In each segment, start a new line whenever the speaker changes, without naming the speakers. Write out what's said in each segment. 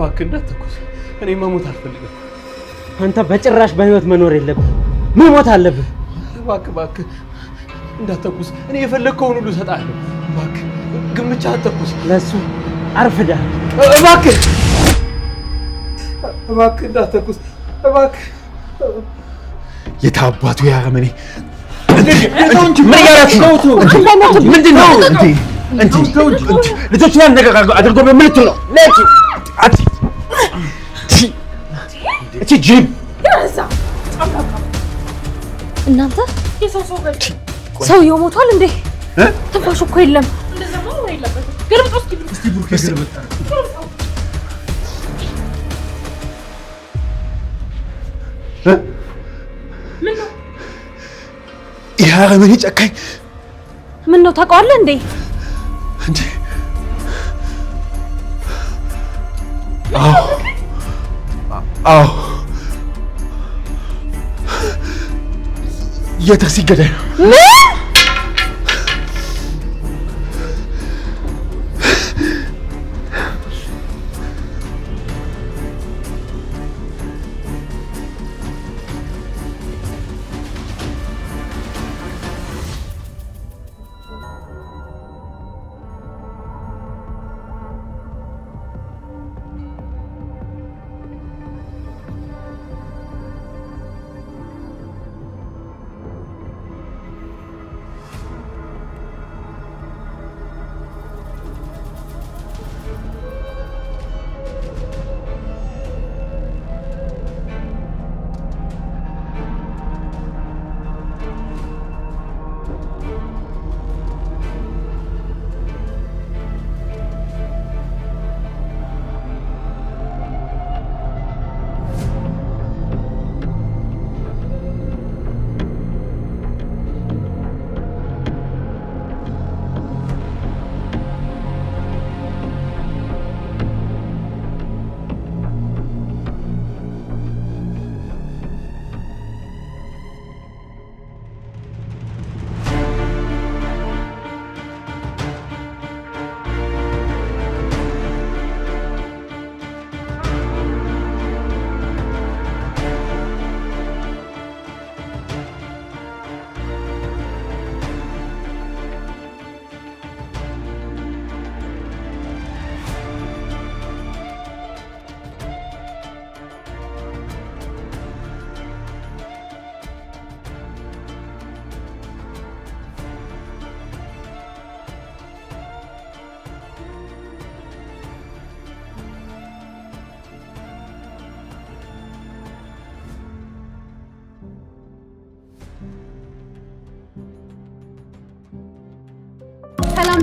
እባክህ እንዳትተኩስ እኔ መሞት አልፈልግም
አንተ በጭራሽ በህይወት መኖር የለብህ መሞት አለብህ
እባክህ እንዳትተኩስ እኔ የፈለግከውን ሁሉ እሰጥሃለሁ እባክህ ግን ብቻ አትተኩስ
ለሱ አርፍዳ
እባክህ እንዳትተኩስ እባክህ የታባቱ ያረመኔ ምን ያላችሁ ምንድን ነው እንዴ ልጆች ያን ነገር አድርጎ ምን ልትል ነው ለኪ አቲ እቺ ጂብ
እናንተ ሰውየው ሞቷል እንዴ ትንፋሹ እኮ የለም
እንደዛ ነው አይለበት ግርብጥ እስቲ
ቡርኬ ግርብጥ
ምን ነው
ይሄ አረመኔ ጨካኝ
ምን ነው ታውቀዋለህ እንዴ
እንዴ አዎ የታክሲ ገዳይ ነው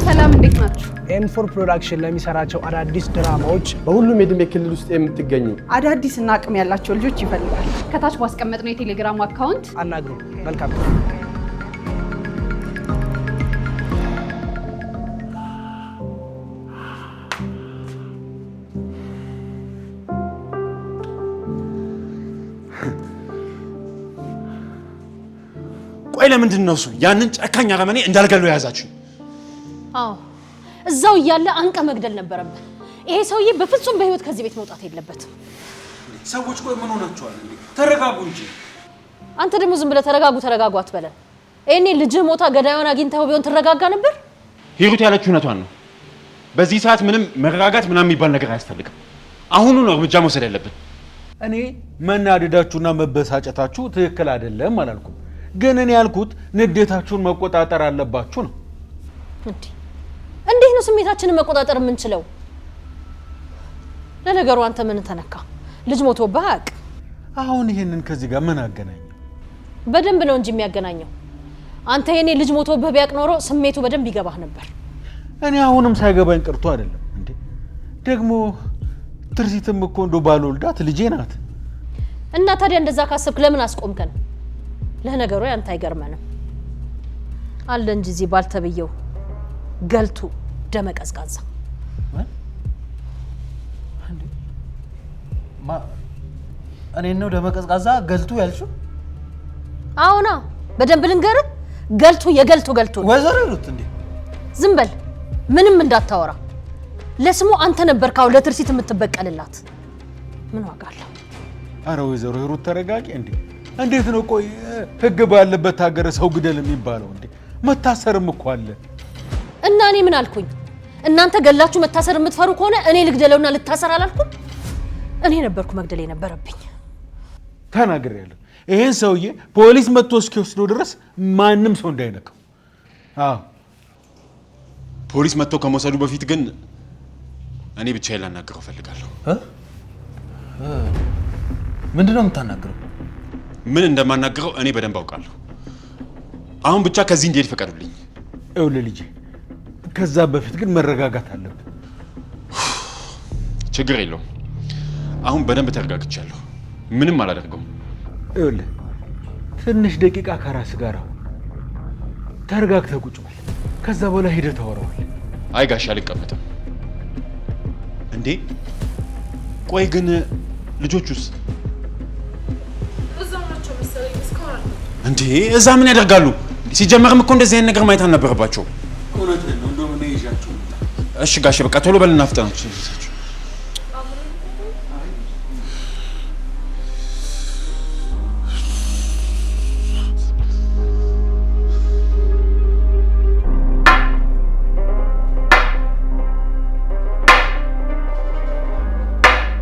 ሰላም እንዴት ናችሁ?
ኤም4 ፕሮዳክሽን ለሚሰራቸው አዳዲስ ድራማዎች
በሁሉም የዕድሜ ክልል ውስጥ የምትገኙ
አዳዲስ እና አቅም ያላቸው ልጆች ይፈልጋል። ከታች ባስቀመጥነው የቴሌግራም አካውንት
አናግሩ። መልካም
ቆይ ለምንድን ነው እሱ ያንን ጨካኝ አረመኔ እንዳልገለው የያዛችሁ?
አዎ እዛው እያለ አንቀ መግደል ነበረብን። ይሄ ሰውዬ በፍጹም በህይወት ከዚህ ቤት መውጣት የለበትም።
ሰዎች ቆይ ምን ሆናችኋል እንዴ? ተረጋጉ እንጂ።
አንተ ደግሞ ዝም ብለህ ተረጋጉ አትበለን። እኔ ልጅህ ሞታ ገዳዩን አግኝተው ቢሆን ትረጋጋ ነበር?
ሂሩት ያለችው እውነቷን ነው። በዚህ ሰዓት ምንም መረጋጋት ምናምን የሚባል ነገር አያስፈልግም። አሁኑ ነው እርምጃ መውሰድ ያለብን።
እኔ መናደዳችሁና መበሳጨታችሁ ትክክል አይደለም አላልኩም፣ ግን እኔ ያልኩት ንዴታችሁን መቆጣጠር አለባችሁ ነው።
እንዴት ነው ስሜታችንን መቆጣጠር የምንችለው? ለነገሩ አንተ ምን ተነካ? ልጅ ሞቶብህ አያውቅም።
አሁን ይሄንን ከዚህ ጋር ምን አገናኘው?
በደንብ ነው እንጂ የሚያገናኘው። አንተ የኔ ልጅ ሞቶብህ ቢያውቅ ኖሮ ስሜቱ በደንብ ይገባህ ነበር።
እኔ አሁንም ሳይገባኝ ቀርቶ አይደለም እንዴ። ደግሞ ትርሲትም እኮ እንደው ባልወልዳት ልጄ ናት።
እና ታዲያ እንደዛ ካሰብክ ለምን አስቆምከን? ለነገሩ ያንተ አይገርመንም አለ እንጂ እዚህ ባልተብየው ገልቱ ደመቀዝቃዛ
እኔ ነው ደመቀዝቃዛ ገልቱ ያልሽው?
አዎና በደንብ ልንገርህ፣ ገልቱ የገልቱ ገልቱ
ወይዘሮ ይሉት እንዴ?
ዝም በል ምንም እንዳታወራ። ለስሙ አንተ ነበርካው ለትርሲት የምትበቀልላት። ምን ዋጋ አለው?
አረ ወይዘሮ ሂሩት ተረጋጊ እንዴ! እንዴት ነው ቆይ ህግ ባለበት ሀገር ሰው ግደል የሚባለው እንዴ? መታሰርም እኮ አለ።
እና እኔ ምን አልኩኝ? እናንተ ገላችሁ መታሰር የምትፈሩ ከሆነ እኔ ልግደለውና ልታሰር አላልኩም? እኔ ነበርኩ መግደል የነበረብኝ።
ተናግሬያለሁ። ይሄን ሰውዬ ፖሊስ መጥቶ እስኪወስደው ድረስ ማንም ሰው እንዳይነካው። አዎ
ፖሊስ መጥቶ ከመውሰዱ በፊት ግን እኔ ብቻዬን ላናግረው ፈልጋለሁ።
ምንድነው የምታናግረው?
ምን እንደማናግረው እኔ በደንብ አውቃለሁ። አሁን ብቻ ከዚህ እንዴት ፈቀዱልኝ።
ይኸውልህ ልጄ፣ ከዛ በፊት ግን መረጋጋት አለብን።
ችግር የለውም። አሁን በደንብ ተረጋግቻለሁ። ምንም አላደርገውም።
ይኸውልህ ትንሽ ደቂቃ ከራስ ጋር አሁን ተረጋግተህ ቁጭ በል። ከዛ በኋላ ሄደህ ታወራዋለህ።
አይ ጋሽ አልቀመጥም። እንዴ ቆይ ግን ልጆቹስ?
እዛው ናቸው መሰለኝ እስካሁን።
እንዴ እዛ ምን ያደርጋሉ? ሲጀመርም እኮ እንደዚህ አይነት ነገር ማየት አልነበረባቸው።
እውነትህን ነው። እንደውም እኔ ይዣቸው።
እሺ ጋሽ በቃ ቶሎ በልና ፍጠናችሁ ይዛችሁ።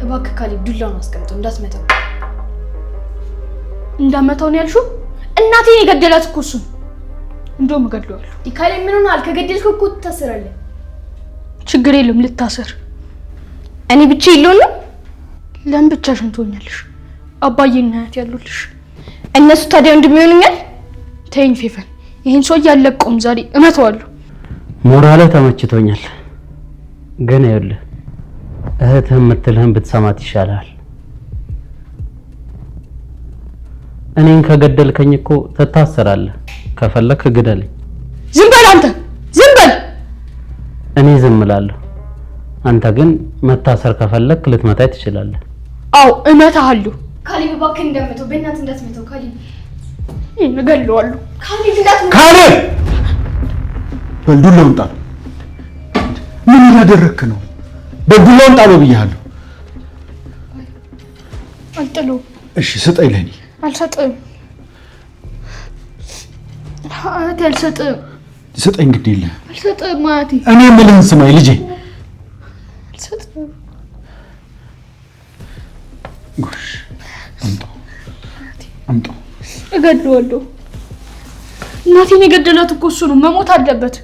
እባክህ ካሌብ ዱላውን አስቀምጠው እንዳትመታው። እንዳመታው ነው ያልሽው? እናቴን የገደላት እኮ እሱን። እንደውም እገድለዋለሁ። ካሌብ ምን ሆነሃል? ከገደልከው እኮ ትታሰራለህ። ችግር የለም ልታሰር። እኔ ብቻ የለውም። ለምን ብቻሽን ትሆኛለሽ? አባዬና አያቴ ያሉልሽ። እነሱ ታዲያ እንደሚሆኑኛል? ተይኝ ፌፈን፣ ይሄን ሰው ያለቀውም ዛሬ እመታዋለሁ።
ሞራለ ተመችቶኛል። ግን ይኸውልህ እህትህ የምትልህን ብትሰማት ይሻላል። እኔን ከገደልከኝ እኮ ትታሰራለህ። ከፈለክ ግደለኝ።
ዝም በል አንተ፣ ዝም በል።
እኔ ዝም እላለሁ። አንተ ግን መታሰር ከፈለክ ልትመታኝ ትችላለህ።
አዎ እመታሃለሁ። ካሌብ እባክህ እንዳትመታው፣ በእናትህ እንዳትመታው ካሌብ። እገድለዋለሁ። ካሌብ እንዳትመታው።
ካሌብ በዱላውን ጣል። ምን እያደረክ ነው? በዱላውን ጣለው ብያለሁ።
አልጥለውም።
እሺ ስጠኝ ለኔ።
አልሰጥም። አያቴ አልሰጥም።
ስጠኝ ግድ የለ።
አልሰጥም አያቴ።
እኔ የምልህን ስማኝ ልጄ።
አልሰጥም።
ጎሽ አምጣው፣ አምጣው።
እገድለዋለሁ። እናቴን የገደላት እኮ እሱ ነው። መሞት አለበት።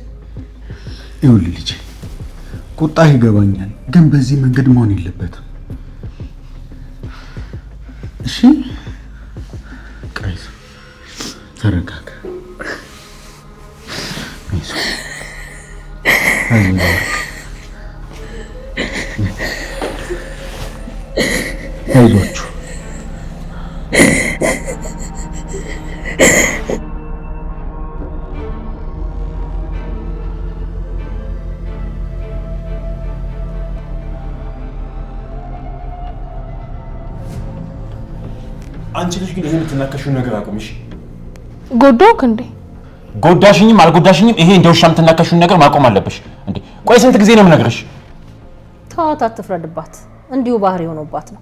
ይኸውልህ ልጄ፣ ቁጣህ ይገባኛል፣ ግን በዚህ መንገድ መሆን የለበትም። እሺ ቀይስ፣ ተረጋጋ። አይዟችሁ።
አንቺ ልጅ ግን ይሄን የምትናከሽውን ነገር አቁምሽ።
ጎዳውክ እንዴ?
ጎዳሽኝም አልጎዳሽኝም ይሄ እንደውሻ የምትናከሽውን ነገር ማቆም አለብሽ እንዴ። ቆይ ስንት ጊዜ ነው የምነግርሽ?
ተዋት፣ አትፍረድባት። እንዲሁ ባህሪ ሆኖባት ነው።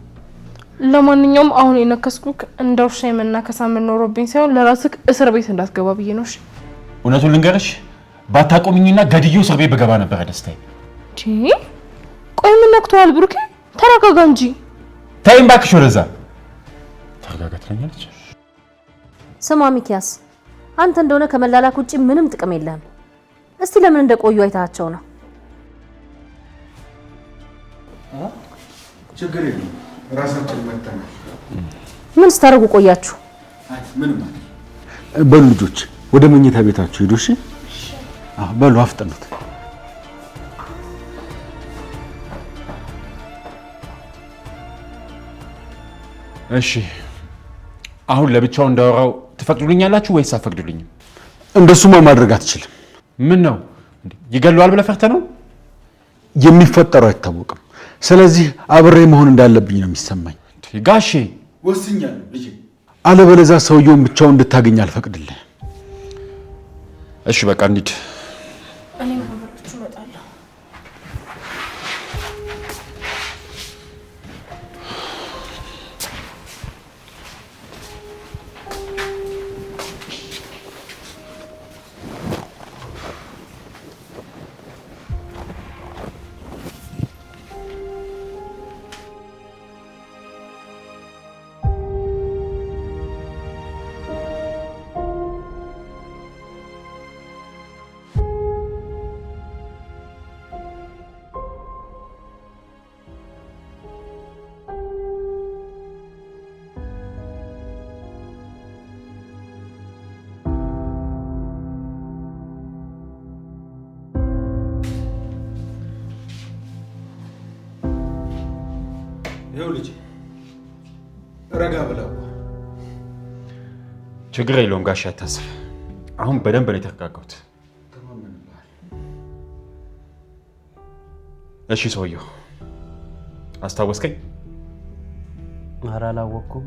ለማንኛውም አሁን የነከስኩክ እንደውሻ የመናከሳ ኖሮብኝ ሳይሆን ለራስክ እስር ቤት እንዳትገባ ብዬ ነው። እሺ
እውነቱን ልንገርሽ፣ ባታቆሚኝና ገድዬው እስር ቤት ብገባ ነበረ ደስታዬ።
ቆይ ምን ነክቶሃል ብሩኬ? ተረጋጋ እንጂ።
ተይኝ እባክሽ ወደዛ። ተረጋጋ ትለኛለች።
ስማ ሚኪያስ፣ አንተ እንደሆነ ከመላላክ ውጪ ምንም ጥቅም የለህም። እስቲ ለምን እንደቆዩ አይታቸው ነው።
ችግር የለም፣ ራሳችን መተናል።
ምን ስታደርጉ ቆያችሁ?
ምን ማለት? በሉ ልጆች ወደ መኝታ ቤታችሁ ሄዱ። እሺ በሉ አፍጥኑት።
እሺ አሁን ለብቻው እንዳወራው ትፈቅዱልኛላችሁ ወይስ አትፈቅዱልኝም?
እንደሱማ ማድረግ አትችልም።
ምን ነው ይገለዋል ብለህ ፈርተህ ነው?
የሚፈጠረው አይታወቅም። ስለዚህ አብሬ መሆን እንዳለብኝ ነው የሚሰማኝ።
ጋሼ
ወስኛለሁ ልጄ። አለበለዚያ ሰውየውን ብቻውን እንድታገኝ አልፈቅድልህ።
እሺ በቃ እንሂድ።
እኔ ማብራችሁ እመጣለሁ።
ይኸው ልጅ ረጋ ብለው
ችግር የለውም ጋሽ አታስብ። አሁን በደንብ ነው የተረጋጋሁት። እሺ ሰውየው አስታወስከኝ?
ኧረ አላወቅኩም።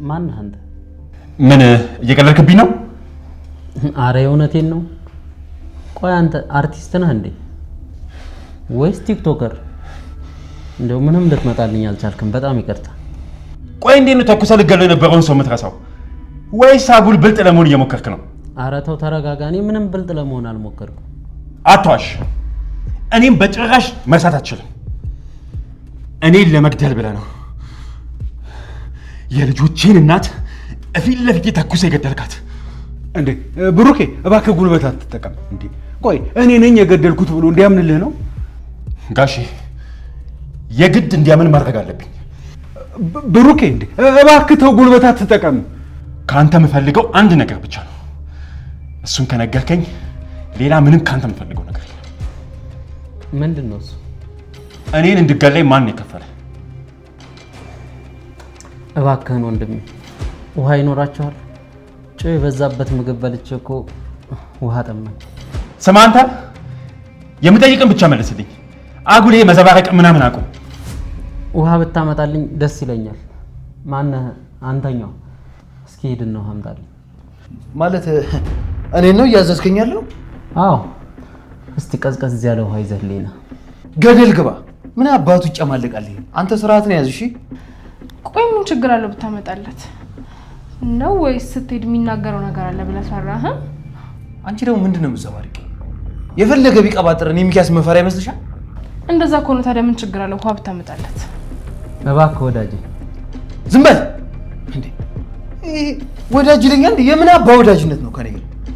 ማነህ አንተ?
ምን እየቀለድክብኝ ነው?
አረ የእውነቴን ነው። ቆይ አንተ አርቲስት ነህ እንዴ ወይስ ቲክቶከር? እንደው ምንም ልትመጣልኝ አልቻልክም። በጣም ይቅርታ።
ቆይ እንዴት ነው ተኩሰህ ልትገለው የነበረውን ሰው የምትረሳው? ወይስ አጉል ብልጥ ለመሆን እየሞከርክ ነው?
አረ ተው ተረጋጋ። እኔ ምንም ብልጥ ለመሆን አልሞከርኩም።
አትዋሽ። እኔም በጭራሽ መርሳት አትችልም። እኔን ለመግደል ብለህ ነው የልጆቼን እናት እፊት ለፊት ተኩሰህ የገደልካት።
እንዴ ብሩኬ እባክህ ጉልበት አትጠቀም። እንዴ ቆይ እኔ ነኝ የገደልኩት ብሎ እንዲያምንልህ ነው?
ጋሼ የግድ እንዲያምን ማድረግ አለብኝ።
ብሩኬ እንዴ እባክህ ተው፣ ጉልበት አትጠቀም።
ከአንተ የምፈልገው አንድ ነገር ብቻ ነው። እሱን ከነገርከኝ ሌላ ምንም ከአንተ የምፈልገው ነገር የለም።
ምንድን ነው እሱ?
እኔን እንድገለኝ ማን የከፈለ?
እባክህን ወንድሜ ውሃ ይኖራችኋል? ጨው የበዛበት ምግብ በልቼ እኮ ውሃ ጠማኝ።
ስማ አንተ የምጠይቅን ብቻ መልስልኝ። አጉሌ መዘባረቅ ምናምን አቁም።
ውሃ ብታመጣልኝ ደስ ይለኛል። ማነህ አንተኛው? እስኪ ሄድና ውሃ አምጣልኝ።
ማለት እኔ ነው እያዘዝከኝ ያለው?
አዎ እስቲ ቀዝቀዝ ያለ ውሃ ይዘህልኝ ና።
ገደል ግባ። ምን አባቱ ይጨማልቃል? አንተ ስርዓት ነው ያዝ። እሺ
ቆይ ምን ችግር አለው ብታመጣለት ነው? ወይስ ስትሄድ የሚናገረው ነገር አለ ብለህ ፈራህ?
አንቺ ደግሞ ምንድነው የምትዘባርቂ? የፈለገ ቢቀባጥር እኔ ሚኪያስ መፈሪያ ይመስልሻል?
እንደዛ ከሆነ ታዲያ ምን ችግር አለው ውሃ ብታመጣለት?
እባክህ ወዳጄ
ዝም በል እንዴ! ወዳጅ ይለኛል እንዴ? የምን አባ ወዳጅነት ነው ከኔ?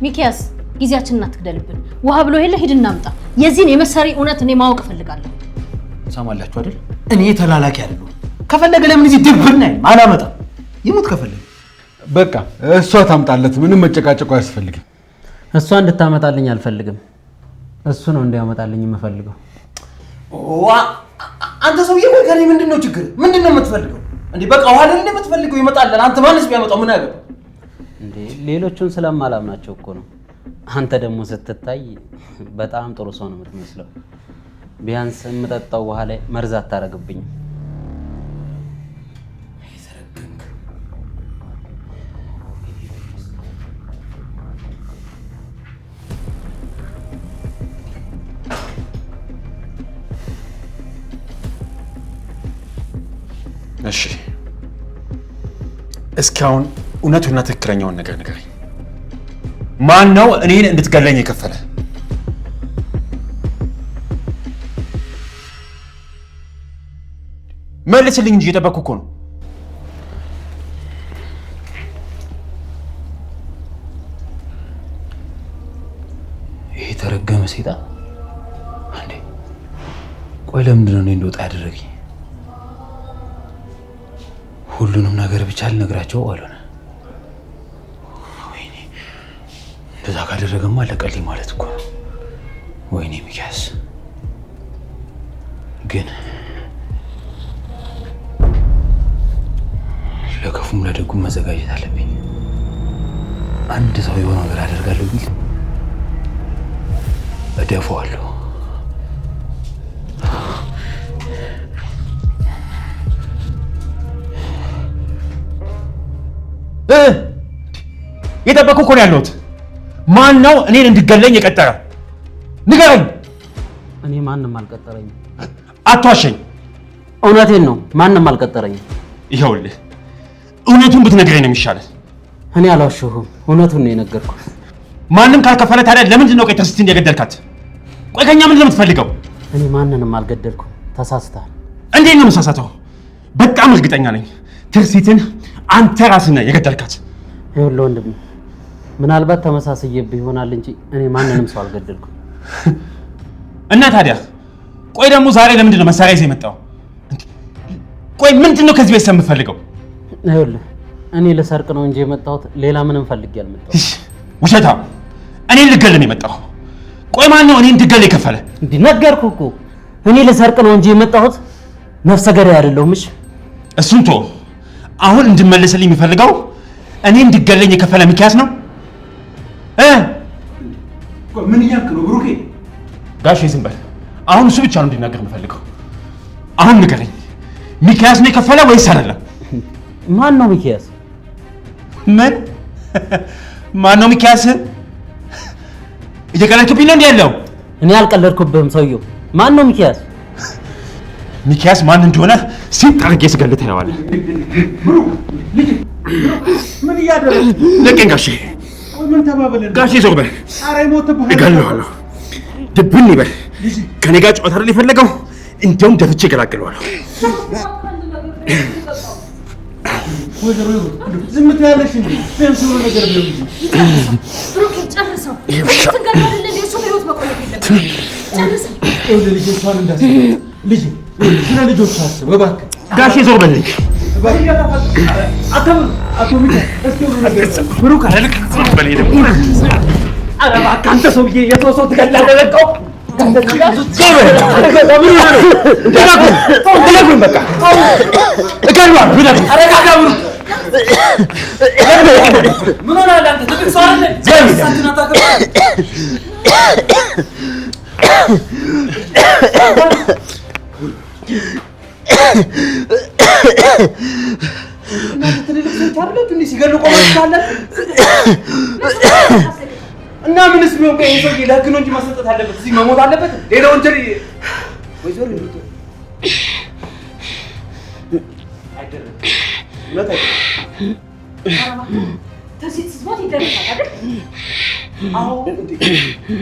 ሚኪያስ ጊዜያችንን አትግደልብን። ውሃ ብሎ የለ ሂድ እናምጣ። የዚህን የመሰሪ እውነት እኔ ማወቅ እፈልጋለሁ።
ሰማላችሁ አይደል? እኔ ተላላኪ አይደለሁ። ከፈለገ ለምን እዚህ ድብና አላመጣም? ይሙት ከፈለገ
በቃ እሷ ታምጣለት። ምንም መጨቃጨቁ አያስፈልግም።
እሷ እንድታመጣልኝ አልፈልግም። እሱ ነው እንዲያመጣልኝ የምፈልገው።
አንተ ሰውዬ ከኔ ምንድነው ችግር? ምንድነው የምትፈልገው እንዴ? በቃ ውሃ አይደል የምትፈልገው? ይመጣልን። አንተ ማንስ ቢያመጣው ምን አገባ
እንዴ? ሌሎቹን ስለማላምናቸው እኮ ነው። አንተ ደግሞ ስትታይ በጣም ጥሩ ሰው ነው የምትመስለው። ቢያንስ የምጠጣው ውሃ ላይ መርዝ አታረግብኝም።
እሺ እስካሁን እውነቱና ትክክለኛውን ነገር ንገረኝ። ማን ነው እኔን እንድትገለኝ የከፈለ? መልስልኝ እንጂ እየጠበቅኩ እኮ ነው።
ይሄ ተረገመ ሰይጣን እንዴ! ቆይ ለምንድን ነው እኔ እንደወጣ ያደረገኝ? ሁሉንም ነገር ብቻ ልነግራቸው አልሆነ። ወይኔ እንደዛ ካደረገማ አለቀልኝ ማለት እኮ ነው። ወይኔ ሚኪያስ ግን ለክፉም ለደጉም መዘጋጀት አለብኝ። አንድ ሰው የሆነ ነገር አደርጋለሁ ቢል እደፈዋለሁ።
የጠበቅኩ እኮ ነው ያለሁት። ማን ነው እኔን እንድገለኝ የቀጠረ? ንገረኝ።
እኔ ማንም አልቀጠረኝም።
አትዋሸኝ።
እውነቴን ነው፣ ማንም አልቀጠረኝም።
ይኸውልህ እውነቱን ብትነግረኝ ነው የሚሻለው።
እኔ አልዋሸሁም፣ እውነቱን ነው የነገርኩህ።
ማንም ካልከፈለ ታዲያ ለምንድን ነው ቆይ ትርሲትን የገደልካት? ቆይ ከእኛ ምንድን ነው የምትፈልገው?
እኔ ማንንም አልገደልኩም። ተሳስተሃል።
እንዴት ነው የምሳሳተው? በጣም እርግጠኛ ነኝ ትርሲትን አንተ ራስህ ነህ የገደልካት።
ይኸውልህ ወንድሜ ምናልባት ተመሳስዬብህ ይሆናል እንጂ እኔ ማንንም ሰው አልገደልኩም።
እና ታዲያ ቆይ ደግሞ ዛሬ ለምንድን ነው መሳሪያ ይዘህ የመጣው? ቆይ ምንድን ነው ከዚህ ቤት የምትፈልገው?
ይኸውልህ እኔ ልሰርቅ ነው እንጂ የመጣሁት ሌላ ምንም ፈልጌ አልመጣሁም።
ውሸታም! እኔን ልገል ነው የመጣው። ቆይ ማን ነው እኔን እንድገል የከፈለ?
እንዴ ነገርኩህ እኮ እኔ ልሰርቅ ነው እንጂ የመጣሁት ነፍሰ ገዳይ አይደለሁም። እሺ
እሱን ተው። አሁን እንድመለስልኝ የሚፈልገው እኔ እንድገለኝ የከፈለ ሚኪያስ ነው።
ምን እያልክ ነው ብሩኬ?
ጋሼ ዝም በል። አሁን እሱ ብቻ ነው እንዲናገር የምፈልገው። አሁን ንገረኝ፣ ሚኪያስ ነው የከፈለ ወይስ አይደለም?
ማን ነው ሚኪያስ?
ምን ማን ነው ሚኪያስ? እየቀለድክብኝ ነው እንዴ ያለው?
እኔ አልቀለድኩብህም ሰውየው። ማን ነው ሚኪያስ?
ሚኪያስ ማን እንደሆነ ሲጠርግ የስገልት ያዋል።
ምን እያደረግህ?
ለቀኝ ጋሼ።
ምን ተባብለን?
ጋሼ ዞር በል።
ኧረ ይሞትብሃል።
እገለዋለሁ። ድብን ይበል። ከኔ ጋር ጨዋታ አይደል የፈለገው? እንደውም ደፍቼ እገላግለዋለሁ።
ወይዘሮ ዝም ትያለሽ እንዴ? ቢያንስ የሆነ ነገር ብለው እንጂ
ብሩክ ጨርሰው። ትንገዳለለ ለሱ ህይወት መቆየት የለበትም። ጨርሰው።
ልጆቿን እንዳስብ ልጅ ስለ ልጆች አስብ እባክህ።
ጋሼ ዞር በልኝ።
አቶ ሚካኤል እስኪ ሁሉ ነገር
ብሩክ አለልክ ዞር በልኝ ደግሞ።
ኧረ እባክህ አንተ ሰውዬ የሰው ሰው ትገላለህ። ለቀው
እና ምንስ ቢሆን ቆይ ሰው ለህግ ነው እንጂ ማሰጠት አለበት። እዚህ መሞት አለበት። ሌላ ወንጀል ወይዘሮ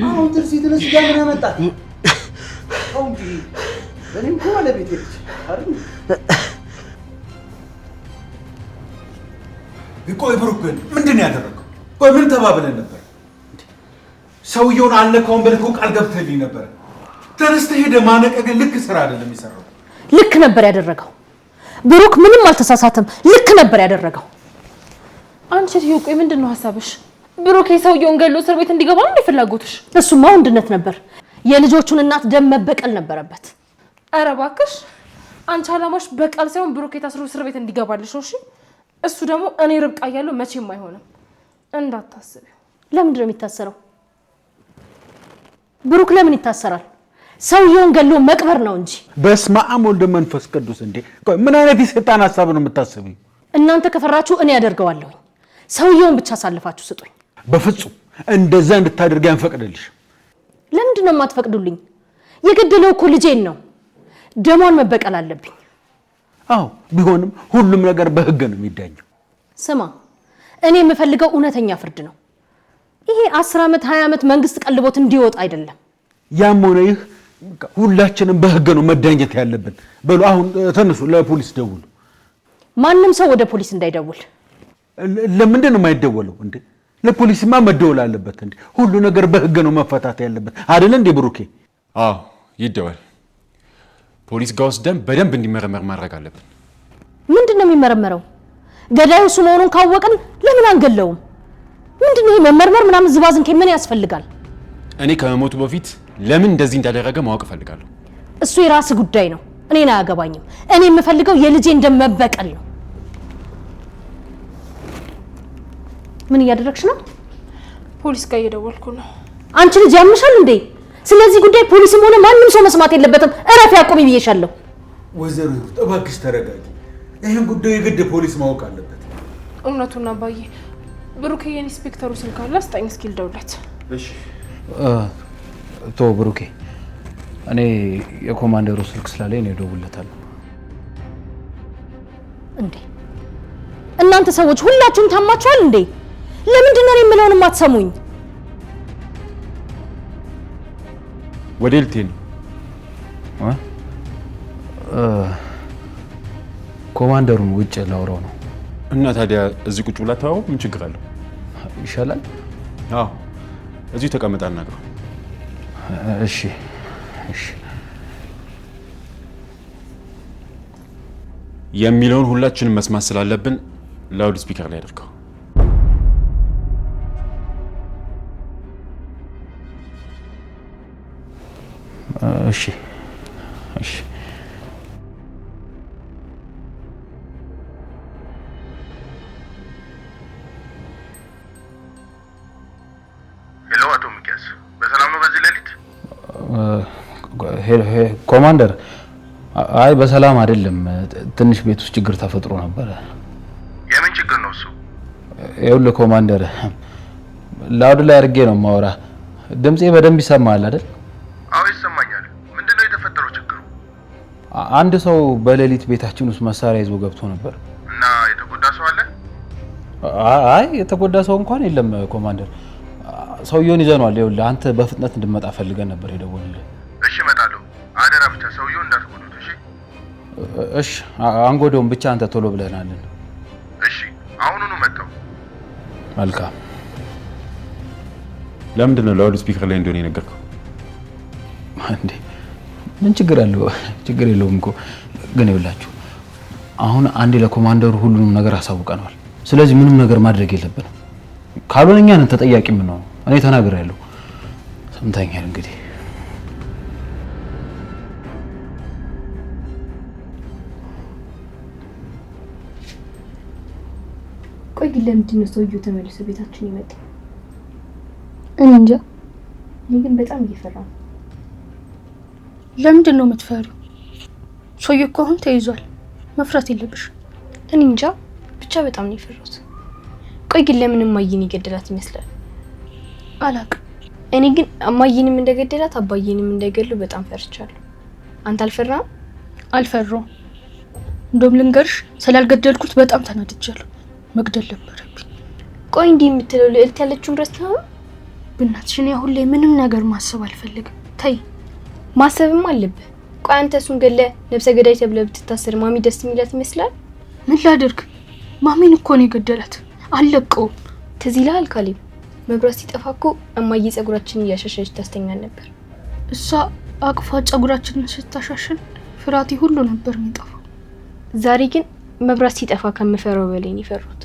አሁን ትርሲት ለስጋ ምን አመጣት? እኔም እኮ ባለቤቴ ነች አይደል? ቆይ ብሩክ ግን ምንድን ነው ያደረገው? ቆይ ምን ተባብለን ነበር? ሰውየውን አልነካውም ብለህ እኮ ቃል ገብተህልኝ ነበር። ተነስተህ ሄደህ ማነቀ ግን ልክ ስራ አይደለም የሰራው።
ልክ ነበር ያደረገው። ብሩክ ምንም አልተሳሳተም። ልክ ነበር ያደረገው።
አንቺ ትዩ ቆይ ምንድን ነው ሀሳብሽ? ብሩክ የሰውየውን ገሎ እስር ቤት እንዲገባ ነው ፍላጎትሽ?
እሱማ ወንድነት ነበር። የልጆቹን እናት ደም መበቀል ነበረበት።
ኧረ እባክሽ አንቺ አላማሽ በቀል ሳይሆን ብሩክ የታስሮ እስር ቤት እንዲገባልሽ ነው። እሺ እሱ ደግሞ እኔ ርብቃ እያለሁ መቼም አይሆንም እንዳታስቢው።
ለምንድን ነው የሚታሰረው? ብሩክ ለምን ይታሰራል? ሰውየውን ገሎ መቅበር ነው እንጂ።
በስመ አብ ወልድ መንፈስ ቅዱስ። እንዴ ቆይ ምን አይነት የሰይጣን ሐሳብ ነው የምታስቢው?
እናንተ ከፈራችሁ እኔ ያደርገዋለሁ። ሰውየውን ብቻ አሳልፋችሁ ስጡኝ።
በፍጹም እንደዛ እንድታደርጊ አንፈቅድልሽ።
ለምንድን ነው የማትፈቅዱልኝ? የገደለው እኮ ልጄን ነው። ደሟን መበቀል አለብኝ።
አዎ ቢሆንም ሁሉም ነገር በህግ ነው የሚዳኘው።
ስማ እኔ የምፈልገው እውነተኛ ፍርድ ነው። ይሄ 10 ዓመት 20 ዓመት መንግስት ቀልቦት እንዲወጣ አይደለም።
ያም ሆነ ይህ ሁላችንም በህግ ነው መዳኘት ያለብን። በሉ አሁን ተነሱ፣ ለፖሊስ ደውሉ።
ማንም ሰው ወደ ፖሊስ እንዳይደውል።
ለምንድን ነው የማይደወለው እንዴ? ለፖሊስማ መደወል አለበት እንዴ። ሁሉ ነገር በህግ ነው መፈታት ያለበት አይደል እንዴ ብሩኬ?
አዎ ይደወል። ፖሊስ ጋር ወስደን በደንብ እንዲመረመር ማድረግ አለብን።
ምንድነው የሚመረመረው? ገዳዩ እሱ መሆኑን ካወቅን ለምን አንገለውም? ምንድነው ይሄ መመርመር ምናምን ዝባዝንኬ ምን ያስፈልጋል?
እኔ ከመሞቱ በፊት ለምን እንደዚህ እንዳደረገ ማወቅ እፈልጋለሁ።
እሱ የራስ ጉዳይ ነው፣ እኔን አያገባኝም። እኔ የምፈልገው የልጄን ደም መበቀል ነው። ምን እያደረግሽ ነው?
ፖሊስ ጋር እየደወልኩ ነው።
አንቺ ልጅ ያምሻል እንዴ? ስለዚህ ጉዳይ ፖሊስም ሆነ ማንም ሰው መስማት የለበትም። እረፍ፣ ያቆሚ ብዬሻለሁ።
ወይዘሮ እባክሽ ተረጋጊ። ይሄን ጉዳይ የግድ ፖሊስ ማወቅ አለበት።
እውነቱን አባዬ፣ ብሩኬ የኢንስፔክተሩ ስልክ ካለ አስጠኝ እስኪ ልደውልለት።
እሺ
ቶ ብሩኬ፣ እኔ የኮማንደሩ ስልክ ስላለኝ ነው እደውልለታለሁ።
እንዴ እናንተ ሰዎች ሁላችሁም ታማችኋል እንዴ? ለምንድን ነው የምለውን የማትሰሙኝ?
ወደ ልቴን
ኮማንደሩን ውጭ ላውራው ነው።
እና ታዲያ እዚህ ቁጭ ብላ ታው ምን ችግር አለው?
ይሻላል።
አዎ እዚህ ተቀመጣ እናግረው።
እሺ እሺ።
የሚለውን ሁላችንም መስማት ስላለብን ላውድ ስፒከር ላይ አድርገው።
እሺ እሺ። ኮማንደር አይ በሰላም አይደለም ትንሽ ቤት ውስጥ ችግር ተፈጥሮ ነበር።
የምን ችግር ነው እሱ?
ይኸውልህ ኮማንደር ላውድ ላይ አድርጌ ነው የማወራ። ድምጼ በደንብ ይሰማል አይደል?
አዎ ይሰማኛል። ምንድነው የተፈጠረው ችግሩ?
አንድ ሰው በሌሊት ቤታችን ውስጥ መሳሪያ ይዞ ገብቶ ነበር።
እና የተጎዳ ሰው አለ?
አይ የተጎዳ ሰው እንኳን የለም ኮማንደር። ሰውየውን ይዘነዋል። ይኸውልህ አንተ በፍጥነት እንድመጣ ፈልገን ነበር የደወልንልህ።
እሺ እመጣለሁ። አደራ ብቻ ሰውየውን እንዳትጎዱት እሺ?
እሺ አንጎዳውም ብቻ አንተ ቶሎ ብለናልን።
እሺ አሁኑኑ መጣሁ።
መልካም።
ለምንድን ነው ላውድ ስፒከር ላይ እንደሆነ የነገርከው?
እንዴ ምን ችግር አለው? ችግር የለውም እኮ ግን ይኸውላችሁ አሁን አንዴ ለኮማንደሩ ሁሉንም ነገር አሳውቀናል። ስለዚህ ምንም ነገር ማድረግ የለብንም። ካልሆነ እኛ ነን ተጠያቂ የምንሆነው። እኔ ተናግሬያለሁ። ሰምተኛል እንግዲህ።
ቆይ ግን ለምንድን ነው ሰውየው ተመልሶ ቤታችን የመጣው? እኔ እንጃ። እኔ ግን በጣም እየፈራሁ ነው።
ለምንድን ነው የምትፈሪው? ሰውየው እኮ አሁን ተይዟል። መፍራት የለብሽም።
እኔ እንጃ ብቻ በጣም ነው የፈራሁት። ቆይ ግን ለምን እማዬን የገደላት ይመስላል?
አላውቅም።
እኔ ግን እማዬንም እንደገደላት አባዬንም እንደገሉ በጣም ፈርቻለሁ። አንተ አልፈራም?
አልፈራውም። እንደውም ልንገርሽ ስላልገደልኩት በጣም ተናድጃለሁ። መግደል ነበረብኝ።
ቆይ እንዲህ የምትለው ልዕልት ያለችውን ረስተኸው?
በእናትሽ እኔ አሁን ላይ ምንም ነገር ማሰብ አልፈልግም። ተይ።
ማሰብም አለብህ። ቆይ አንተ እሱን ገለህ ነፍሰ ገዳይ ተብለህ ብትታሰር ማሚ ደስ የሚላት ይመስላል?
ምን ላድርግ? ማሚን እኮ ነው የገደላት። አልለቀውም።
ትዝ ይልሃል ካሌብ? መብራት ሲጠፋ እኮ እማዬ ፀጉራችንን እያሻሸች ታስተኛል ነበር።
እሷ አቅፋ ፀጉራችንን ስታሻሽን ፍራቴ ሁሉ ነበር የሚጠፋው።
ዛሬ ግን መብራት ሲጠፋ ከምፈራው በላይ ነው የፈራሁት።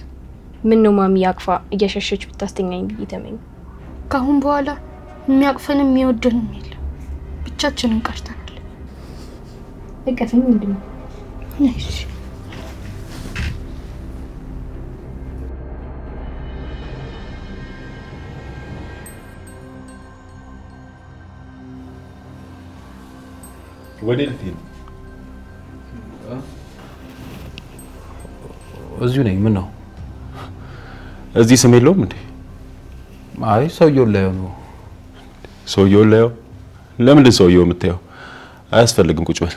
ምን ነው ማሚ አቅፋ እያሻሸች ብታስተኛኝ ብዬ ተመኘ።
ካሁን በኋላ የሚያቅፈንም የሚወደንም የለም። ብቻችንን ቀርተናል።
እቀፈኝ ምንድነው?
እሺ
ወዴት ልትሄድ?
እዚሁ ነኝ። ምን ነው?
እዚህ ስም የለውም እንዴ?
አይ ሰውየውን ላይ ነው።
ሰውየውን ላይ? ለምንድን ሰውየው የምታየው? አያስፈልግም፣ ቁጭ በል።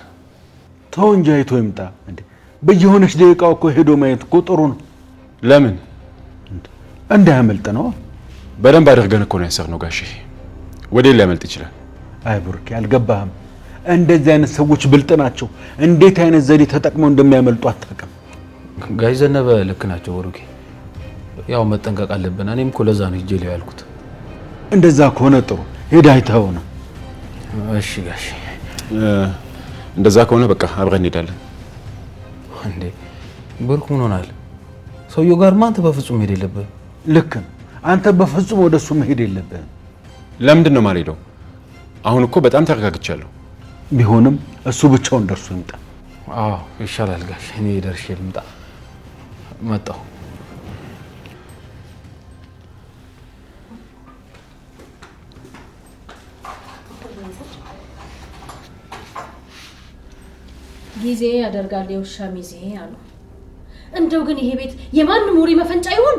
ተው እንጂ አይቶ ይምጣ እንዴ። በየሆነች ደቂቃው እኮ ሄዶ ማየት እኮ ጥሩ ነው።
ለምን?
እንዳያመልጥ ነው።
በደንብ አድርገን እኮ ነው ያሰርነው ጋሼ። ወዴት ሊያመልጥ ይችላል?
አይ ብሩኬ አልገባህም። እንደዚህ አይነት ሰዎች ብልጥ ናቸው። እንዴት አይነት ዘዴ ተጠቅመው እንደሚያመልጡ አታውቅም።
ጋሽ ዘነበ ልክ ናቸው ብሩኬ። ያው መጠንቀቅ አለብን። እኔም እኮ ለዛ ነው ሂጄ ላይ ያልኩት።
እንደዛ ከሆነ ጥሩ ሄዳ አይተኸው ነው።
እሺ ጋሽ።
እንደዛ ከሆነ በቃ አብረን እንሄዳለን።
እንዴ ብሩክ ምን ሆናል? ሰውየው ጋር አንተ በፍጹም መሄድ የለብህም።
ልክ ነው። አንተ በፍጹም ወደሱ መሄድ የለብህም።
ለምንድን ነው የማልሄደው? አሁን እኮ በጣም ተረጋግቻለሁ።
ቢሆንም እሱ ብቻውን ደርሶ ይምጣ።
አዎ ይሻላል ጋሽ። እኔ ደርሼ ልምጣ። መጣሁ።
ጊዜ ያደርጋል የውሻ ሚዜ አሉ። እንደው ግን ይሄ ቤት የማንም ወሬ መፈንጫ ይሆን?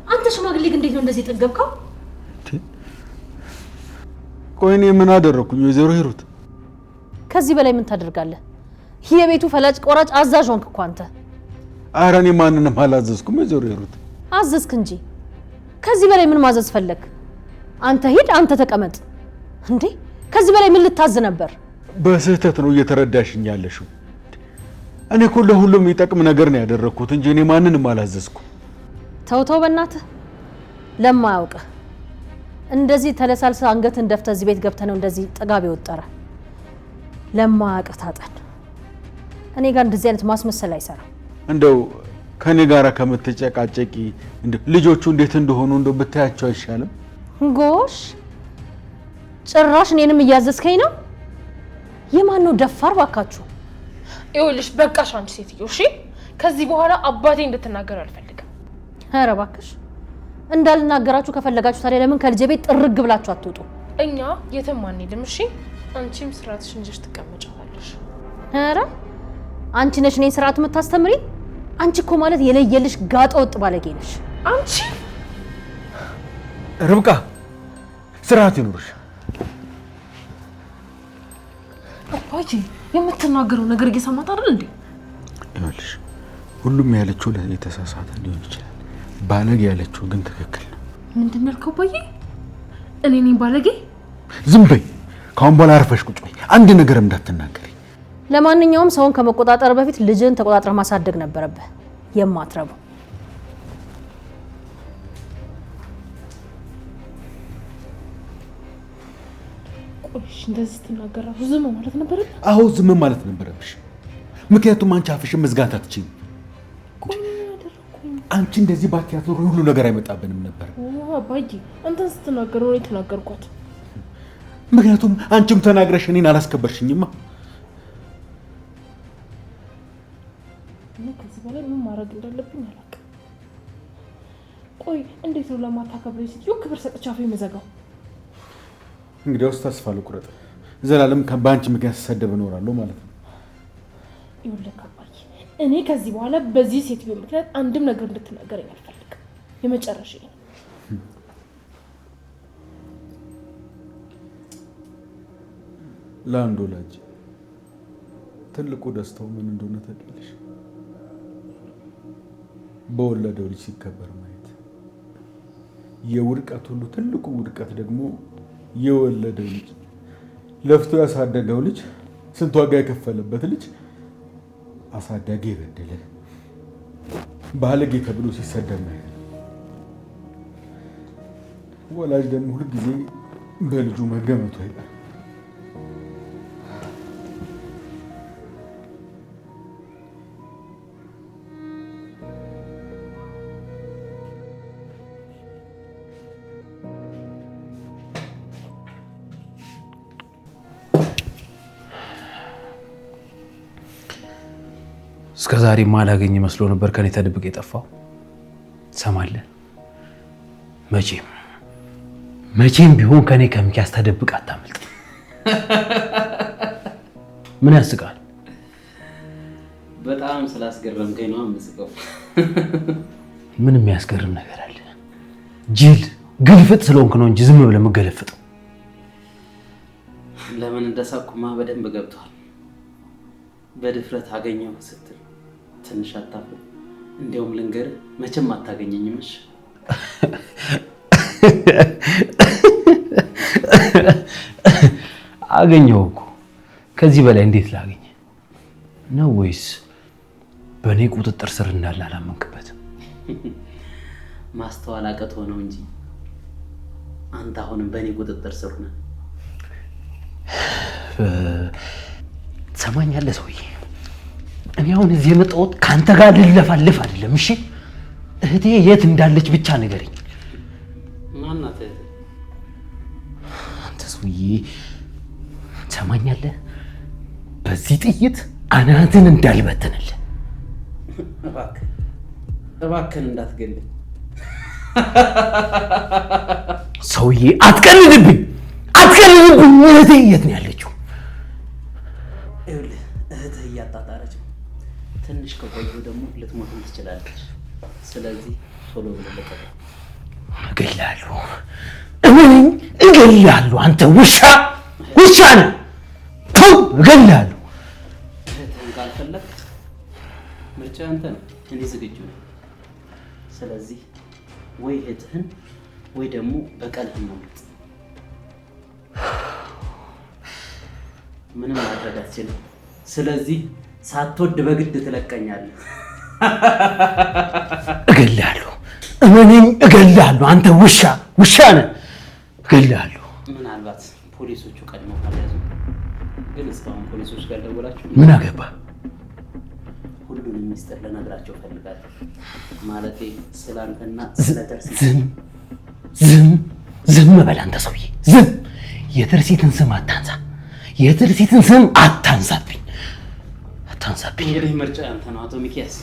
አንተ ሽማግሌ ግን እንዴት ነው እንደዚህ ጠገብከው?
ቆይ እኔ ምን አደረኩኝ? ወይዘሮ ሂሩት
ከዚህ በላይ ምን ታደርጋለህ? የቤቱ ፈላጭ ቆራጭ አዛዥ ሆንክ እኮ አንተ።
ኧረ እኔ ማንንም አላዘዝኩም ወይዘሮ ሂሩት።
አዘዝክ እንጂ ከዚህ በላይ ምን ማዘዝ ፈለግ? አንተ ሂድ፣ አንተ ተቀመጥ። እንዴ ከዚህ በላይ ምን ልታዝ ነበር?
በስህተት ነው እየተረዳሽኝ ያለሽው። እኔ እኮ ለሁሉም የሚጠቅም ነገር ነው ያደረኩት እንጂ እኔ ማንንም አላዘዝኩም።
ተው ተው በእናትህ። ለማያውቅህ እንደዚህ ተለሳልሰ አንገትን ደፍተህ እዚህ ቤት ገብተህ ነው እንደዚህ ጥጋብ የወጠረ። ለማያውቅህ ታጠን። እኔ ጋር እንደዚህ አይነት ማስመሰል አይሰራም።
እንደው ከኔ ጋር ከምትጨቃጨቂ እንደው ልጆቹ እንዴት እንደሆኑ እንደው ብታያቸው አይሻልም?
ጎሽ ጭራሽ እኔንም እያዘዝከኝ ነው? የማን ነው ደፋር? ባካችሁ
ይኸውልሽ በቃሽ አንቺ ሴትዮ። እሺ ከዚህ በኋላ አባቴ እንድትናገር አልፈልግም።
ኧረ እባክሽ እንዳልናገራችሁ ከፈለጋችሁ ታዲያ ለምን ከልጄ ቤት ጥርግ ብላችሁ አትወጡ?
እኛ የትም አንሄድም። እሺ አንቺም ስርዓትሽን ይዘሽ ትቀመጫለሽ።
ኧረ አንቺ ነሽ እኔን ስርዓት የምታስተምሪ? አንቺ እኮ ማለት የለየልሽ ጋጠ ወጥ ባለጌ ነሽ።
አንቺ
ርብቃ ስርዓት ይኑርሽ።
አባዬ የምትናገረው ነገር እየሰማት አይደል እንዴ?
ይኸውልሽ ሁሉም ያለችው የተሳሳተ ሊሆን ይችላል። ባለጌ ያለችው ግን ትክክል ነው።
ምንድን ነው ያልከው አባዬ? እኔ ነኝ ባለጌ?
ዝም በይ። ካሁን በኋላ አርፈሽ ቁጭ በይ። አንድ ነገር እንዳትናገሪ።
ለማንኛውም ሰውን ከመቆጣጠር በፊት ልጅን ተቆጣጥረህ ማሳደግ ነበረብህ። የማትረቡ
ቆይሽ እንደዚህ ስትናገር ዝም ማለት ነበረብህ?
አዎ ዝም ማለት ነበረብሽ። ምክንያቱም አንቺ አፍሽን መዝጋት አትችይም። አንቺ እንደዚህ ባትያት ኖሮ ሁሉ ነገር አይመጣብንም ነበር።
አባዬ አንተን ስትናገረው ነው የተናገርኳት።
ምክንያቱም አንቺም ተናግረሽ እኔን አላስከበርሽኝማ።
እኔ ከዚህ በላይ ምን ማድረግ እንዳለብኝ አላውቅም። ቆይ እንዴት ነው ለማታከብረኝ ሴትዮ ክብር ሰጥቼ አፌን የምዘጋው?
እንግዲያውስ ተስፋ ልቁረጥ። ዘላለም በአንቺ ምክንያት ስሰደብ እኖራለሁ ማለት ነው።
ይኸውልህ አባዬ እኔ ከዚህ በኋላ በዚህ ሴትዮ ምክንያት አንድም ነገር እንድትናገረኝ አልፈልግም። የመጨረሻዬ ነው።
ለአንድ ወላጅ ትልቁ ደስታው ምን እንደሆነ ታውቂያለሽ? በወለደው ልጅ ሲከበር ማየት። የውድቀት ሁሉ ትልቁ ውድቀት ደግሞ የወለደው ልጅ ለፍቶ ያሳደገው ልጅ ስንት ዋጋ የከፈለበት ልጅ አሳዳጊ የበደለ ባለጌ ተብሎ ሲሰደብ ማየት። ወላጅ ደግሞ ሁልጊዜ በልጁ መገመቱ አይቀርም።
እስከ ዛሬ ማላገኝ መስሎ ነበር ከኔ ተደብቅ የጠፋው። ትሰማለህ? መቼም ቢሆን ከኔ ከሚኪያስ ተደብቅ አታመልጥ። ምን ያስቃል?
በጣም ስላስገረምከኝ ነው የምስቀው።
ምን የሚያስገርም ነገር አለ? ጅል ግልፍጥ ስለሆንክ ነው እንጂ ዝም ብለህ የምገለፍጠው።
ለምን እንደሳቁማ በደንብ ገብቷል። በድፍረት አገኘው ስትል ትንሽ አታፍር? እንዲያውም ልንገርህ መቼም አታገኘኝም። እሺ
አገኘው እኮ። ከዚህ በላይ እንዴት ላገኘ ነው? ወይስ በእኔ ቁጥጥር ስር እንዳለ አላመንክበትም?
ማስተዋል አቅቶ ነው እንጂ አንተ አሁንም በእኔ ቁጥጥር ስር ነህ።
ትሰማኛለህ ሰውዬ? እኔ አሁን እዚህ የመጣሁት ከአንተ ጋር ልለፋልፍ አይደለም። እሺ እህቴ የት እንዳለች ብቻ ንገረኝ።
ማናት እህቴ?
አንተ ሰውዬ ትሰማኛለህ? በዚህ ጥይት አናትን እንዳልበትንልህ
እባክህን እንዳትገልኝ
ሰውዬ። አትቀልድብኝ። እህቴ የት ነው ያለችው?
ይኸውልህ እህትህ እያጣጣረች ነው። ትንሽ ከቆዩ ደግሞ ልትሞትም ትችላለች። ስለዚህ ቶሎ ብለህ ልቀቀው።
እገልሃለሁ፣ እመነኝ፣ እገልሃለሁ። አንተ ውሻ ነህ። እገልሃለሁ።
እህትህን ካልፈለግ ምርጫ አንተ ነው። እኔ ዝግጁ ነኝ። ስለዚህ ወይ እህትህን ወይ ደግሞ በቀልህን መምረጥ። ምንም ማድረግ አትችልም። ስለዚህ ሳትወድ በግድ ትለቀኛለህ።
እገልሃለሁ፣ እመነኝ፣ እገልሃለሁ። አንተ ውሻ ነህ። እገልሃለሁ።
ምናልባት ፖሊሶቹ ቀድመው ካልያዙ፣ ግን እስካሁን ፖሊሶች ጋር ደወላችሁ?
ምን አገባ?
ሁሉንም ሚስጥር ልነግራቸው ፈልጋለሁ። ማለቴ ስላንተና ስለ ተርሲት።
ዝም በል አንተ ሰውዬ፣ ዝም። የትርሲትን ስም አታንሳ። የትርሲትን ስም አታንሳብኝ።
እንግዲህ ምርጫ ያንተ ነው አቶ ሚኪያስ።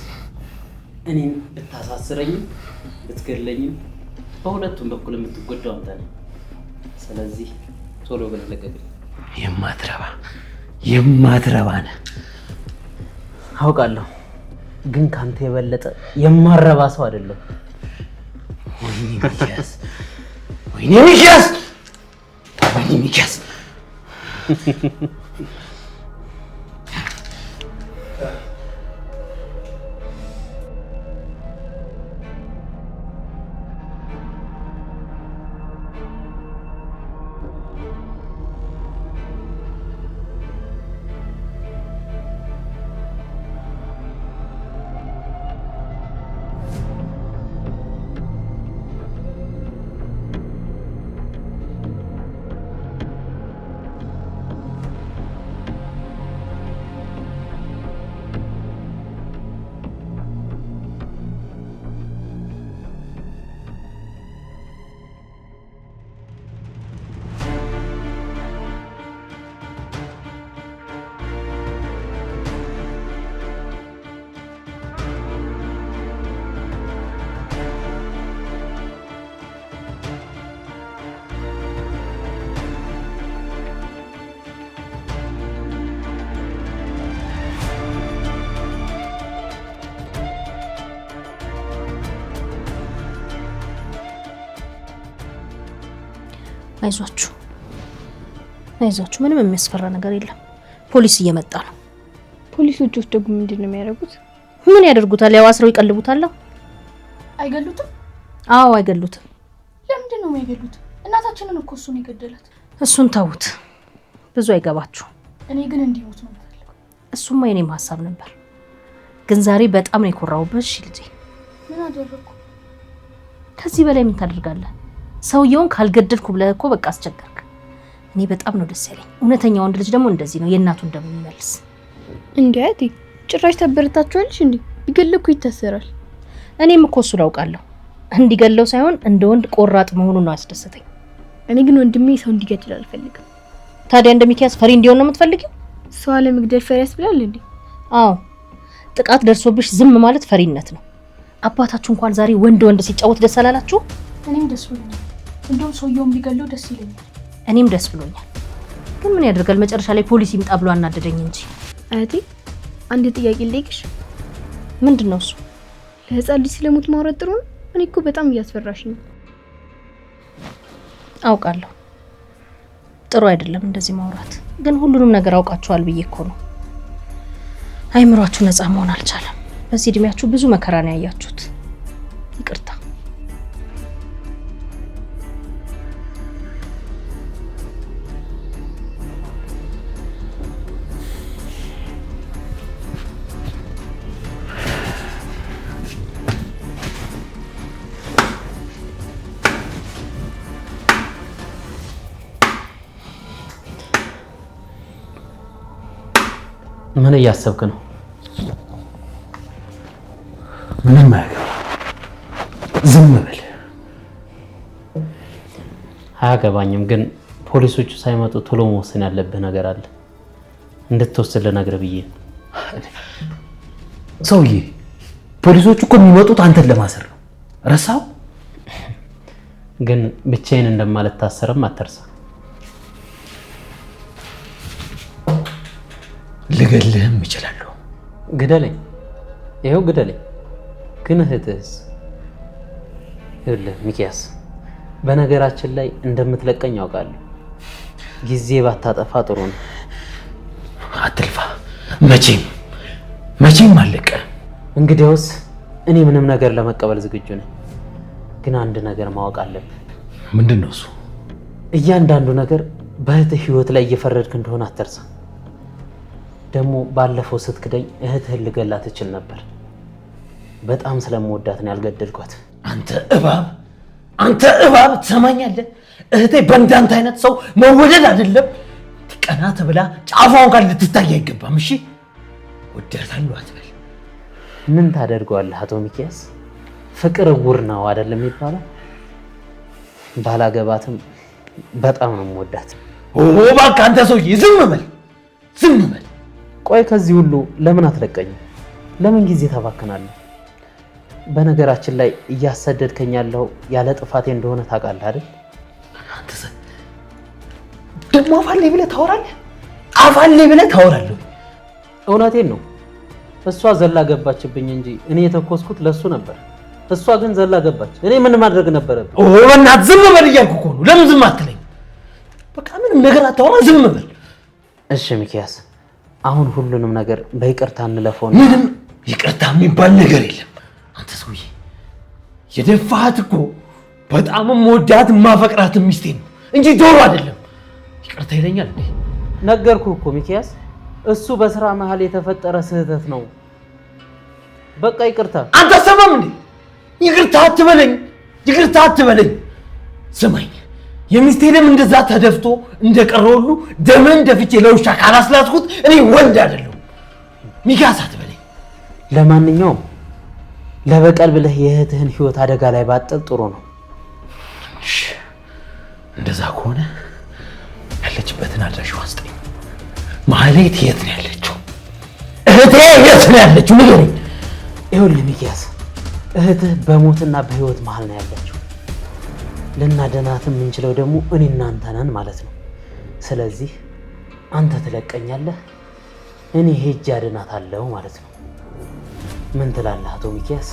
እኔን ብታሳስረኝም ብትገለኝም በሁለቱም በኩል የምትጎዳው አንተ ነህ። ስለዚህ ቶሎ ብለህ ለቀቅልኝ።
የማትረባ ነህ።
አውቃለሁ፣ ግን ካንተ የበለጠ የማረባ ሰው አይደለም።
ወይኔ ሚኪያስ!
አይዟችሁ፣ ምንም የሚያስፈራ ነገር የለም። ፖሊስ እየመጣ ነው።
ፖሊሶች ደግሞ ምንድነው የሚያደርጉት?
ምን ያደርጉታል? ያው አስረው ይቀልቡታል።
አይገሉትም?
አዎ አይገሉትም።
ለምንድን ነው የሚገሉት? እናታችንን እኮ እሱ ነው የገደላት።
እሱን ተውት፣ ብዙ አይገባችሁ።
እኔ ግን እንዲሞት ነው የምፈልገው።
እሱማ የኔም ሀሳብ ነበር፣ ግን ዛሬ በጣም ነው የኮራሁበት። እሺ ልጄ፣
ምን አደረኩ?
ከዚህ በላይ ምን ታደርጋለህ? ሰውየውን ካልገደልኩ ብለህ እኮ በቃ አስቸገርክ። እኔ በጣም ነው ደስ ያለኝ። እውነተኛ ወንድ ልጅ ደግሞ እንደዚህ ነው፣ የእናቱን ደም የሚመልስ።
እንዴ አያቴ፣ ጭራሽ ታበረታችኋለሽ እንዴ? ቢገለኩ ይታሰራል።
እኔም እኮ እሱን አውቃለሁ። እንዲገለው ሳይሆን እንደ ወንድ ቆራጥ መሆኑን ነው ያስደሰተኝ።
እኔ ግን ወንድሜ ሰው እንዲገድል አልፈልግም።
ታዲያ እንደሚኪያስ ፈሪ እንዲሆን ነው የምትፈልጊው?
ሰው አለመግደል ፈሪ ያስብላል እንዴ?
አዎ፣ ጥቃት ደርሶብሽ ዝም ማለት ፈሪነት ነው። አባታችሁ እንኳን ዛሬ ወንድ ሲጫወት ደስ አላላችሁ?
እኔም ደስ ብሎኛል። እንደውም ሰውየውን ቢገለው ደስ ይለኛል።
እኔም ደስ ብሎኛል። ግን ምን ያደርጋል፣ መጨረሻ ላይ ፖሊስ ይምጣ ብሎ አናደደኝ እንጂ።
አያቴ፣ አንድ ጥያቄ ልጠይቅሽ።
ምንድን ነው እሱ?
ለህፃን ልጅ ስለሞት ማውራት ጥሩ ነው? እኔ እኮ በጣም እያስፈራሽ ነው።
አውቃለሁ፣ ጥሩ አይደለም እንደዚህ ማውራት። ግን ሁሉንም ነገር አውቃችኋል ብዬ እኮ ነው። አይምሯችሁ ነፃ መሆን አልቻለም። በዚህ እድሜያችሁ ብዙ መከራ ነው ያያችሁት። ይቅርታ።
ምን እያሰብክ ነው?
ምንም አያገባ፣ ዝም በል።
አያገባኝም፣ ግን ፖሊሶቹ ሳይመጡ ቶሎ መወሰን ያለብህ ነገር አለ። እንድትወስድ ልነግርህ ብዬ።
ሰውዬ፣ ፖሊሶቹ እኮ የሚመጡት አንተን ለማሰር ነው። ረሳው?
ግን ብቻዬን እንደማልታሰርም አትርሳ።
ልገልህም እችላለሁ።
ግደለኝ፣ ይኸው ግደለኝ። ግን እህትህስ? ይኸውልህ ሚኪያስ፣ በነገራችን ላይ እንደምትለቀኝ ያውቃለሁ። ጊዜ ባታጠፋ ጥሩ ነው።
አትልፋ፣ መቼም አልለቀህም።
እንግዲያውስ እኔ ምንም ነገር ለመቀበል ዝግጁ ነኝ። ግን አንድ ነገር ማወቅ አለብህ።
ምንድን ነው እሱ?
እያንዳንዱ ነገር በእህትህ ህይወት ላይ እየፈረድክ እንደሆነ አትርሳ። ደግሞ ባለፈው ስትክደኝ እህትህን ልገላት እችል ነበር። በጣም ስለምወዳት ነው ያልገደልኳት።
አንተ እባብ ትሰማኛለህ? እህቴ በእንዳንተ አይነት ሰው መወደድ አይደለም ቀና ተብላ ጫፏን ጋር ልትታይ አይገባም። እሺ ወደታለሁ አትበል።
ምን ታደርገዋለህ አቶ ሚኪያስ? ፍቅር እውር ነው አይደለም የሚባለው? ባላገባትም በጣም ነው የምወዳት።
እባክህ አንተ ሰውዬ ዝም በል።
ቆይ ከዚህ ሁሉ ለምን አትለቀኝም? ለምን ጊዜ ታባክናለህ? በነገራችን ላይ እያሰደድከኝ ያለው ያለ ጥፋቴ እንደሆነ ታውቃለህ አይደል?
ደግሞ አፋልኝ ብለህ ታወራለህ? አፋልኝ ብለህ ታወራለህ?
እውነቴን ነው። እሷ ዘላ ገባችብኝ እንጂ እኔ የተኮስኩት ለሱ ነበር። እሷ ግን ዘላ ገባች። እኔ ምን ማድረግ ነበረብኝ?
በእናትህ ዝም በል እያልኩ እኮ ነው። ለምን ዝም አትለኝ? በቃ ምንም ነገር አታወራ፣ ዝም በል።
እሺ ሚኪያስ፣ አሁን ሁሉንም ነገር በይቅርታ እንለፈው።
ምንም ይቅርታ የሚባል ነገር የለም። አንተ ሰውዬ የደፋሃት እኮ በጣም የምወዳት የማፈቅራት ሚስቴን ነው እንጂ ዶሮ አይደለም። ይቅርታ ይለኛል እንዴ?
ነገርኩህ እኮ ሚኪያስ፣ እሱ በስራ መሀል የተፈጠረ ስህተት ነው። በቃ ይቅርታ።
አንተ ሰማም እንዴ? ይቅርታ አትበለኝ፣ ይቅርታ አትበለኝ። ስማኝ፣ የሚስቴ ደም እንደዛ ተደፍቶ እንደቀረ ሁሉ ደምን ደፍቼ ለውሻ ካላስላስኩት እኔ ወንድ አይደለሁም። ሚኪያስ አትበለኝ።
ለማንኛውም ለበቀል ብለህ የእህትህን ህይወት አደጋ ላይ ባጥል ጥሩ ነው።
እንደዛ ከሆነ ያለችበትን አድራሻዋን ስጠኝ። ማህሌት የት ነው ያለችው? እህቴ የት ነው ያለችው? ንገረኝ።
ይኸውልህ ሚኪያስ፣ እህትህ በሞትና በህይወት መሀል ነው ያለችው። ልናድናት የምንችለው ደግሞ እኔና አንተ ነን ማለት ነው። ስለዚህ አንተ ትለቀኛለህ፣ እኔ ሄጄ አድናታለሁ ማለት ነው። ምን ትላለህ አቶ ሚኪያስ?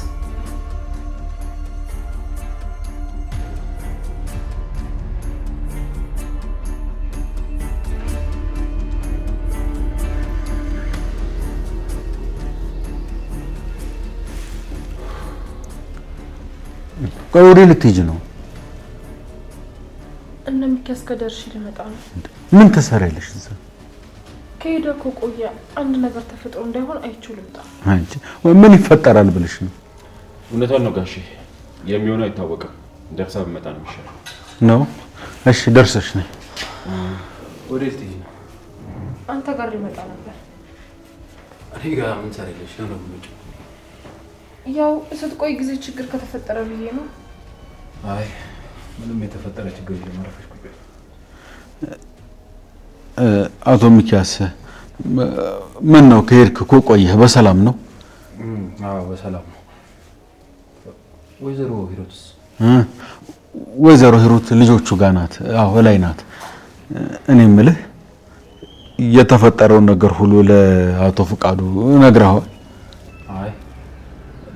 ቆይ ወዴት ልትሄጂ ነው?
እነ ሚኪያስ ከደርሽ ልመጣ ነው።
ምን ትሰሪያለሽ እዛ?
ከሄደ እኮ ቆየ። አንድ ነገር ተፈጥሮ እንዳይሆን አይቼው ልምጣ።
አንቺ ምን ይፈጠራል ብለሽ ነው?
እውነቷን ነው ጋሼ፣ የሚሆነው አይታወቅም። ደርሳ ብመጣ ነው የሚሻለው።
ነው? እሺ ደርሰሽ ነይ።
ወዴት ልትሄጂ ነው?
አንተ ጋር ልመጣ ነበር።
እኔ ጋር ምን ትሰሪያለሽ? ነው የምትመጪው?
ያው ስትቆይ ጊዜ ችግር ከተፈጠረ ብዬ ነው።
አይ ምንም የተፈጠረ ችግር የለም። አረፈሽ ቁጭ።
አቶ ሚኪያስ ምን ነው ከሄድክ እኮ ቆየህ። በሰላም ነው?
አዎ በሰላም ነው። ወይዘሮ ሂሩትስ?
ወይዘሮ ሂሩት ልጆቹ ጋር ናት። አዎ ላይ ናት። እኔ የምልህ የተፈጠረውን ነገር ሁሉ ለአቶ ፍቃዱ ነግረኸዋል?
አይ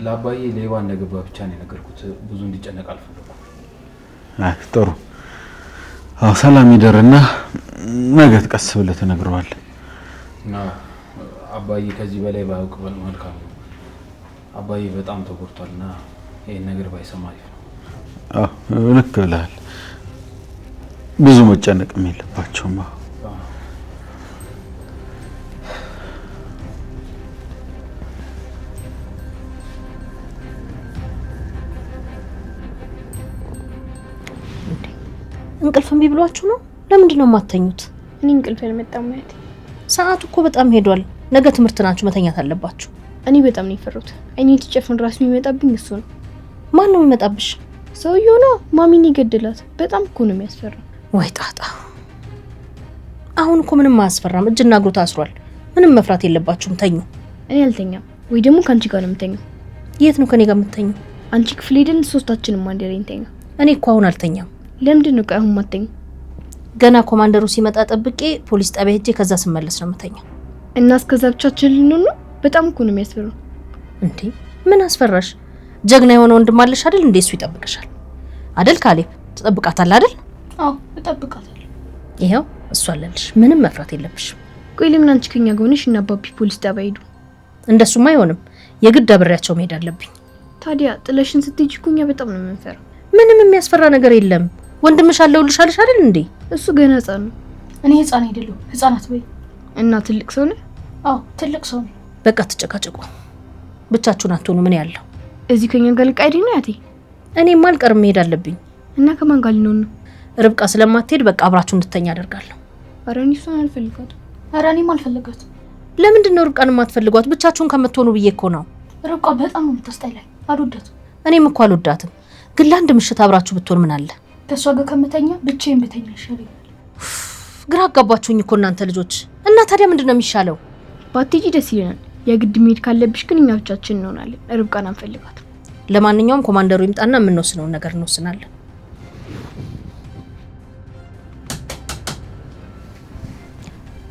ለአባዬ ሌባ እንደገባ ብቻ ነው የነገርኩት። ብዙ እንዲጨነቅ አልፈለኩም።
አይ ጥሩ። አዎ ሰላም ይደርና ነገ ቀስ ብለህ ትነግረዋለህ።
አባዬ ከዚህ በላይ ባያውቅ መልካም ነው። አባዬ በጣም ተጎድቷልና ይሄን ነገር ባይሰማ አሪፍ ነው።
አዎ ልክ ብለሃል። ብዙ መጨነቅም የለባቸውም።
እንቅልፍ እምቢ ብሏችሁ ነው? ለምንድን ነው የማተኙት?
እኔ እንቅልፍ ያልመጣም ማለት
ሰዓቱ እኮ በጣም ሄዷል። ነገ ትምህርት ናችሁ፣ መተኛት አለባችሁ።
እኔ በጣም ነው የፈሩት። አይኔ ትጨፍን ራሱ የሚመጣብኝ እሱ ነው።
ማን ነው የሚመጣብሽ?
ሰውየው ነው። ማሚን ይገድላት። በጣም እኮ ነው የሚያስፈራ።
ወይ ጣጣ! አሁን እኮ ምንም አያስፈራም። እጅና እግሩ ታስሯል። ምንም መፍራት የለባችሁም። ተኙ።
እኔ አልተኛም። ወይ ደግሞ ከአንቺ ጋር ነው የምተኛው።
የት ነው ከኔ ጋር የምትተኙ?
አንቺ ክፍል ሄደን ሶስታችንም አንድ ላይ እንተኛ።
እኔ እኮ አሁን አልተኛም።
ለምንድን ነው አሁን ማተኝ?
ገና ኮማንደሩ ሲመጣ ጠብቄ ፖሊስ ጣቢያ ሄጄ ከዛ ስመለስ ነው የምተኛው።
እና እስከዛ ብቻችን ልንሆን ነው? በጣም እኮ ነው የሚያስፈራው።
እንዴ ምን አስፈራሽ? ጀግና የሆነ ወንድም አለሽ አይደል? እንዴ እሱ ይጠብቅሻል አይደል? ካሌብ ትጠብቃታለህ አይደል?
አዎ እጠብቃታለሁ።
ይሄው እሱ አለልሽ። ምንም መፍራት የለብሽም።
ቆይ ለምን አንቺ ከኛ ጋር ሆነሽ እና አባቢ ፖሊስ ጣቢያ ሄዱ?
እንደሱማ አይሆንም። የግድ አብሬያቸው መሄድ አለብኝ።
ታዲያ ጥለሽን ስትሄጂ እኮ እኛ በጣም ነው የምንፈራው።
ምንም የሚያስፈራ ነገር የለም። ወንድምሽ አለውልሽ አለሽ አይደል እንዴ?
እሱ ገና ህፃን ነው።
እኔ ህፃን አይደለሁ። ህፃናት በይ።
እና ትልቅ ሰው ነህ?
አዎ ትልቅ ሰው ነኝ።
በቃ ትጨቃጨቁ። ብቻችሁን አትሆኑ። ምን ያለው
እዚህ ከኛ ጋር ልቃይዲ ነው ያቴ።
እኔማ አልቀርም፣ መሄድ አለብኝ።
እና ከማን ጋር ልንሆን ነው?
ርብቃ ስለማትሄድ በቃ አብራችሁ እንድተኛ አደርጋለሁ።
ኧረ እኔ እሷን አልፈልጋትም።
ኧረ እኔም አልፈልጋትም።
ለምንድን ነው ርብቃን የማትፈልጓት? ብቻችሁን ከምትሆኑ ብዬ እኮ ነው።
ርብቃ በጣም ነው የምታስጠላኝ። አልወዳትም።
እኔም እኮ አልወዳትም። ግን ለአንድ ምሽት አብራችሁ ብትሆን ምን አለ?
ከእሷ ጋር ከምተኛ ብቻዬን ብተኛ ይሻለኛል።
ግራ አጋባችሁኝ እኮ እናንተ ልጆች። እና ታዲያ ምንድን ነው የሚሻለው?
ባትሄጂ ደስ ይለናል። የግድ መሄድ ካለብሽ ግን እኛ ብቻችን እንሆናለን። ርብቃን አንፈልጋትም።
ለማንኛውም ኮማንደሩ ይምጣና የምንወስነውን ነገር እንወስናለን።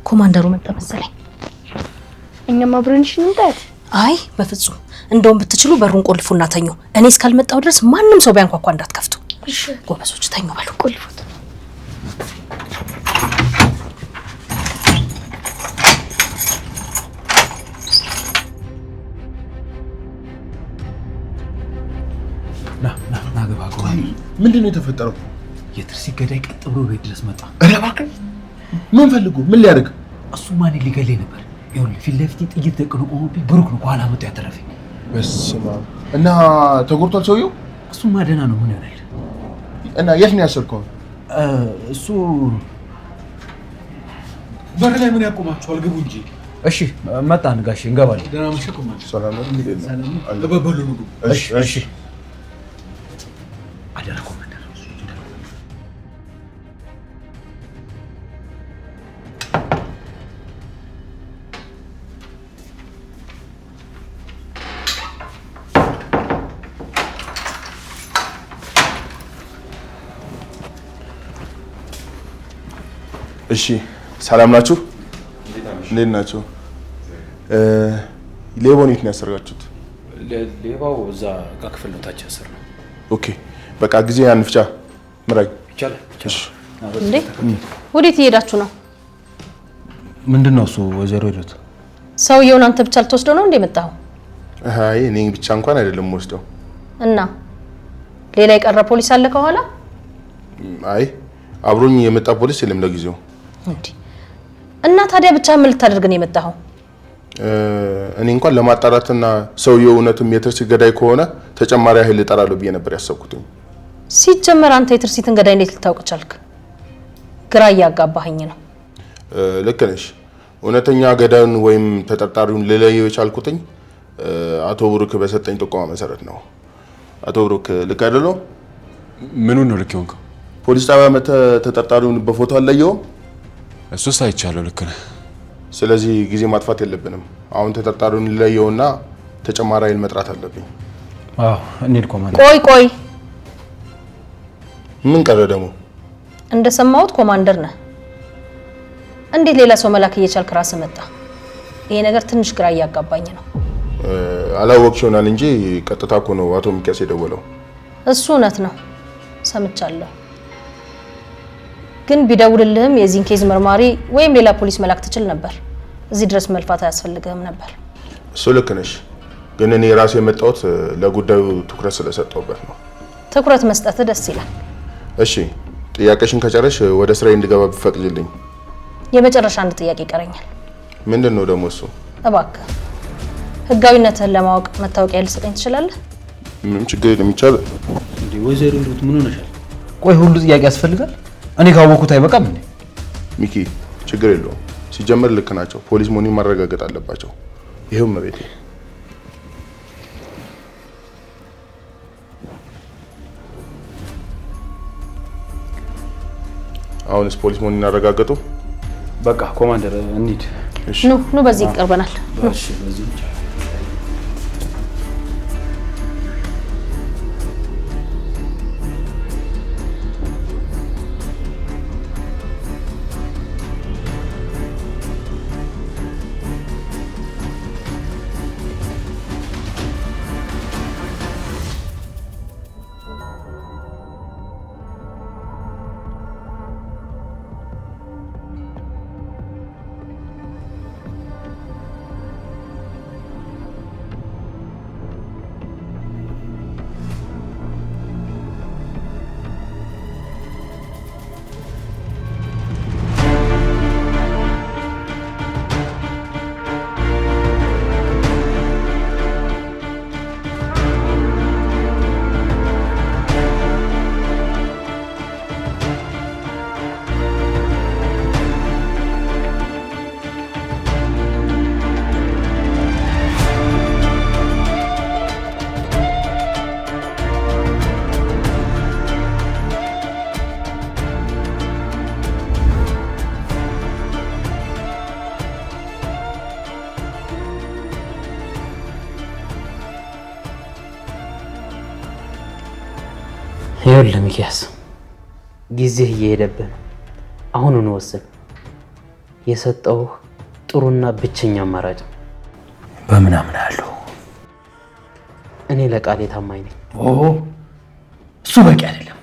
ኮማንደሩ መጣ መሰለኝ።
እኛም አብረንሽ እንምጣት።
አይ በፍጹም እንደውም ብትችሉ በሩን ቆልፉና ተኙ። እኔ እስካልመጣው ድረስ ማንም ሰው ቢያንኳኳ እንዳትከፍቱ።
እሺ
ጎበዞች ተኙ በሉ።
ቆልፉት።
ና ግባ።
ምንድን ነው የተፈጠረው?
የትርሲት ገዳይ ቀጥ ብሎ ቤት ድረስ መጣ።
ኧረ እባክህ ምን ፈልጉ? ምን ሊያደርግ?
እሱ ማን ሊገለኝ ነበር? ይኸውልህ ፊት ለፊት ጥይት ደቅኖ ቆሞብኝ ብሩክ ነው ከኋላ መጥቶ ያተረፈኝ።
በስመ አብ። እና ተጎድቷል ሰውየው?
እሱማ ደህና ነው። ምን ይሆናል?
እና የት ነው ያሰርከው?
እሱ
በር ላይ ምን ያቆማችኋል? ግቡ እንጂ።
እሺ መጣን ጋሼ፣ እንገባለን።
ደህና መሸከም ማለት ሰላም ነው። በበሉ ምግቡ። እሺ
አደራ ኮማንደር።
እሺ ሰላም ናችሁ? እንዴት ናችሁ? ሌባውን የት ነው ያሰርጋችሁት?
ሌባው እዛ እቃ ክፍል ነው ታች ያሰር ነው።
ኦኬ በቃ ጊዜ አንፍቻ ምራኝ።
ይቻላል። እሺ
እንዴ ወዴት እየሄዳችሁ ነው?
ምንድነው እሱ? ወይዘሮ ሂሩት
ሰውየውን አንተ ብቻ ልትወስደው ነው እንዴ መጣው?
አይ እኔ ብቻ እንኳን አይደለም ወስደው።
እና ሌላ የቀረ ፖሊስ አለ ከኋላ?
አይ አብሮኝ የመጣ ፖሊስ የለም ለጊዜው።
እንዴ እና ታዲያ ብቻ ምን ልታደርግ ነው የመጣኸው?
እኔ እንኳን ለማጣራትና ሰውየው እውነትም የትርሲት ገዳይ ከሆነ ተጨማሪ ኃይል እጠራለሁ ብዬ ነበር ያሰብኩት።
ሲጀመር አንተ የትርሲትን ገዳይ እንዴት ልታውቅ ቻልክ? ግራ እያጋባኸኝ ነው።
ልክ ነሽ። እውነተኛ ገዳዩን ወይም ተጠርጣሪውን ልለየው የቻልኩትኝ አቶ ብሩክ በሰጠኝ ጥቆማ መሰረት ነው። አቶ ብሩክ ልክ አይደለም?
ምኑን ነው ልክ የሆንከው?
ፖሊስ ጣቢያ መተህ ተጠርጣሪውን በፎቶ አለየው?
እሱስ አይቻለሁ። ልክ ነህ።
ስለዚህ ጊዜ ማጥፋት የለብንም። አሁን ተጠርጣሪውን ልለየውና ተጨማሪ ኃይል መጥራት አለብኝ።
አዎ እንሂድ ኮማንደር።
ቆይ
ምን ቀረ ደግሞ?
እንደሰማሁት ኮማንደር ነህ። እንዴት ሌላ ሰው መላክ እየቻልክ ራስህ መጣ? ይሄ ነገር ትንሽ ግራ እያጋባኝ ነው።
አላወቅሽ ይሆናል እንጂ ቀጥታ እኮ ነው አቶ ሚኪያስ የደወለው።
እሱ እውነት ነው ሰምቻለሁ። ግን ቢደውልልህም የዚህን ኬዝ መርማሪ ወይም ሌላ ፖሊስ መላክ ትችል ነበር። እዚህ ድረስ መልፋት አያስፈልግህም ነበር።
እሱ ልክ ነሽ። ግን እኔ ራሴ የመጣሁት ለጉዳዩ ትኩረት ስለሰጠሁበት ነው።
ትኩረት መስጠት ደስ ይላል።
እሺ ጥያቄሽን ከጨረሽ ወደ ስራዬ እንድገባ ቢፈቅጂልኝ።
የመጨረሻ አንድ ጥያቄ ይቀረኛል።
ምንድን ነው ደግሞ እሱ?
እባክህ ህጋዊነትህን ለማወቅ መታወቂያ ልትሰጠኝ ትችላለህ?
ምንም ችግር የለም ይቻላል።
እንዴ ወይዘሮ ሂሩት ምን ሆነሻል? ቆይ ሁሉ ጥያቄ ያስፈልጋል? እኔ ካወኩት አይበቃም እንዴ?
ሚኪ ችግር የለውም። ሲጀመር ልክ ናቸው። ፖሊስ መሆኔን ማረጋገጥ አለባቸው። ይሄው መቤቴ። አሁንስ ፖሊስ መሆኔን አረጋገጡ?
በቃ ኮማንደር እንሂድ።
እሺ
ኑ በዚህ ይቀርበናል።
እሺ በዚህ ብቻ ይኸውልህ ሚኪያስ፣ ጊዜህ እየሄደብህ ነው። አሁኑን ወስን።
የሰጠው ጥሩና ብቸኛ አማራጭ።
በምን አምናለሁ?
እኔ ለቃሌ ታማኝ ነኝ።
እሱ በቂ አይደለም።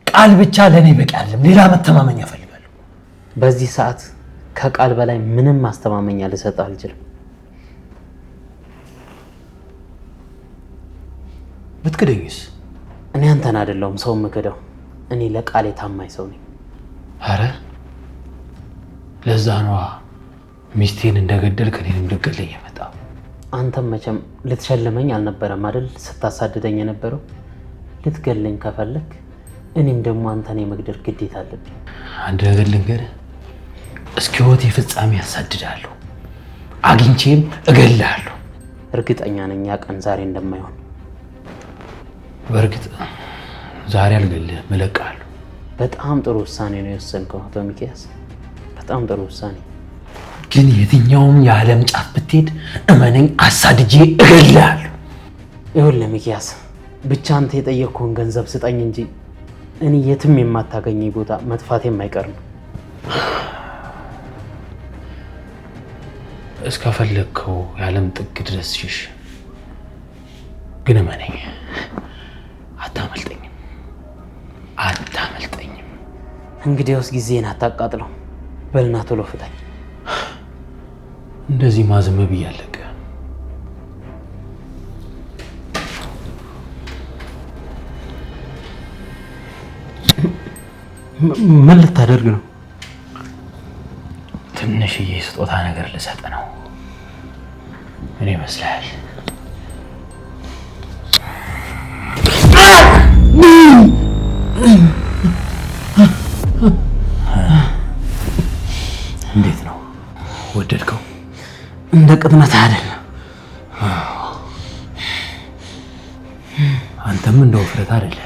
ቃል ብቻ ለኔ በቂ አይደለም። ሌላ መተማመኛ እፈልጋለሁ።
በዚህ ሰዓት ከቃል በላይ ምንም ማስተማመኛ ልሰጥ አልችልም።
ብትክደኝስ?
እኔ አንተን አይደለሁም ሰው የምክደው። እኔ ለቃሌ ታማኝ ሰው ነኝ።
አረ ለዛ ነዋ ሚስቴን እንደገደልክ እኔንም ልትገለኝ የመጣው።
አንተም መቼም ልትሸልመኝ አልነበረም አይደል ስታሳድደኝ የነበረው? ልትገለኝ ከፈለክ እኔም ደግሞ አንተን የመግደል ግዴታ አለብኝ።
አንድ ነገር ልንገርህ፣ እስከ ሕይወቴ ፍጻሜ ያሳድዳለሁ፣ አግኝቼም እገልሃለሁ።
እርግጠኛ ነኝ ያ ቀን ዛሬ እንደማይሆን።
በእርግጥ ዛሬ አልገልህም፣ እለቅሃለሁ።
በጣም ጥሩ ውሳኔ ነው የወሰንከው አቶ ሚኪያስ፣ በጣም ጥሩ ውሳኔ።
ግን የትኛውም የዓለም ጫፍ ብትሄድ እመነኝ አሳድጄ እገልሃለሁ።
ይኸውልህ ሚኪያስ፣ ብቻ አንተ የጠየቅኩህን ገንዘብ ስጠኝ እንጂ እኔ የትም የማታገኘኝ ቦታ መጥፋት የማይቀር ነው።
እስከፈለግከው የዓለም ጥግ ድረስ ሽሽ፣ ግን እመነኝ አታመልጠኝም፣ አታመልጠኝም።
እንግዲያውስ ጊዜን አታቃጥለው፣ በልና ቶሎ ፍታኝ።
እንደዚህ ማዝም ብያለቀ።
ምን ልታደርግ ነው?
ትንሽዬ ስጦታ ነገር ልሰጥ ነው። ምን ይመስላል? እንዴት ነው? ወደድከው?
እንደ ቅጥነት አይደል?
አንተም እንደ ውፍረት አይደለ?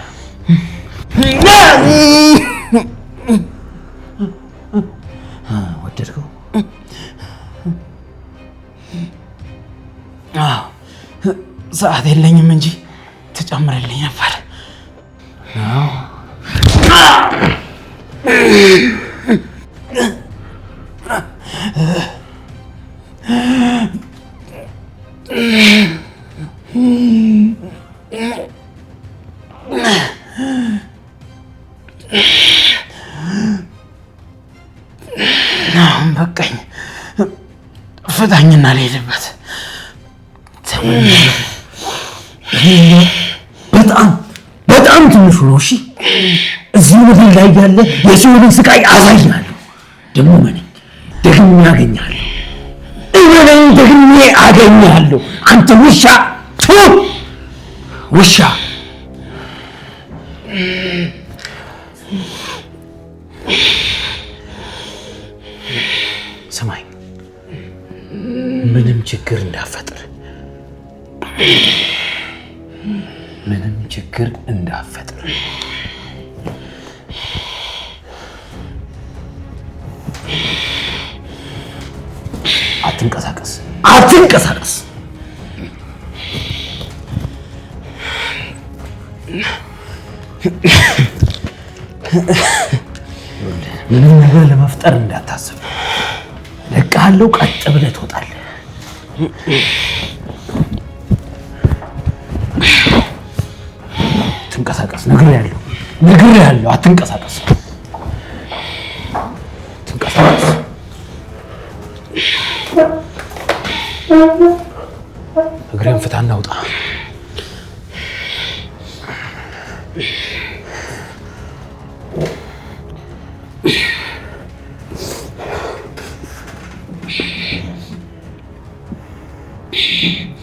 ወደድከው?
ሰዓት የለኝም እንጂ ትጨምርልኝ ነበር። አሁን በቃኝ። ፍታኝና ልሄድበት።
በጣም ትንሹ ነው። እሺ እዚህ ምድር ላይ ያለ የሰውን ስቃይ አሳያለሁ። ደግሞ እመነኝ ደግሜ አገኛለሁ። እመነኝ ደግሜ አገኛለሁ። አንተ ውሻ ውሻ።
ስማኝ፣ ምንም ችግር እንዳፈጥር፣ ምንም ችግር እንዳፈጥር።
አትንቀሳቀስ፣ አትንቀሳቀስ። ምንም ነገር ለመፍጠር እንዳታስብ። ለቃለው፣ ቀጥ ብለህ ትወጣለህ። ትንቀሳቀስ። ነግሬሃለሁ። አትንቀሳቀስ፣ ትንቀሳቀስ።
እግሬን ፍታና ውጣ።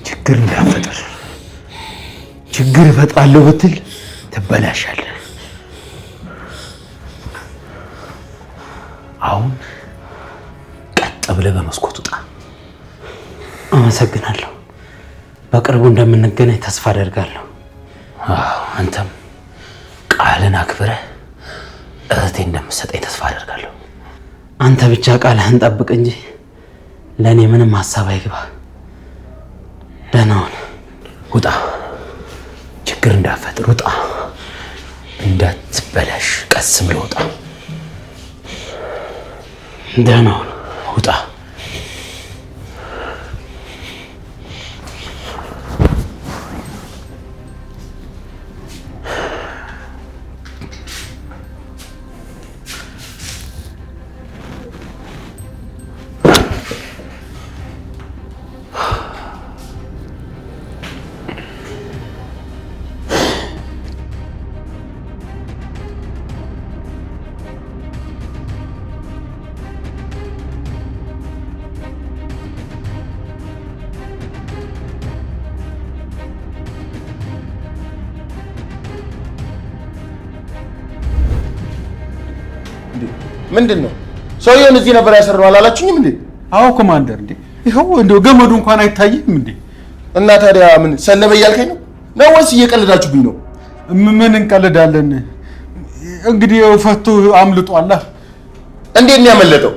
ችግር እንዳፈጠር። ችግር እፈጥራለሁ ብትል ትበላሻለህ።
አሁን ቀጥ ብለህ በመስኮት ውጣ።
አመሰግናለሁ። በቅርቡ እንደምንገናኝ ተስፋ አደርጋለሁ።
አንተም ቃልን አክብረህ እህቴ እንደምትሰጠኝ ተስፋ አደርጋለሁ።
አንተ ብቻ ቃልህን ጠብቅ እንጂ ለእኔ ምንም ሀሳብ አይግባ። ደህና ሁን።
ውጣ። ችግር እንዳፈጥር ውጣ። እንዳትበላሽ ቀስ ብለህ ውጣ።
ደህና ውጣ።
ምንድነው? ሰውየውን እዚህ ነበር ያሰራው አላላችሁኝም እንዴ?
አዎ ኮማንደር፣ እንዴ ይኸው እንደው ገመዱ እንኳን አይታይም እንዴ?
እና ታዲያ ምን ሰለበ እያልከኝ ነው ወይስ እየቀለዳችሁብኝ ነው?
ምን እንቀልዳለን? እንግዲህ ፈቶ አምልጧል።
እንዴት ነው ያመለጠው?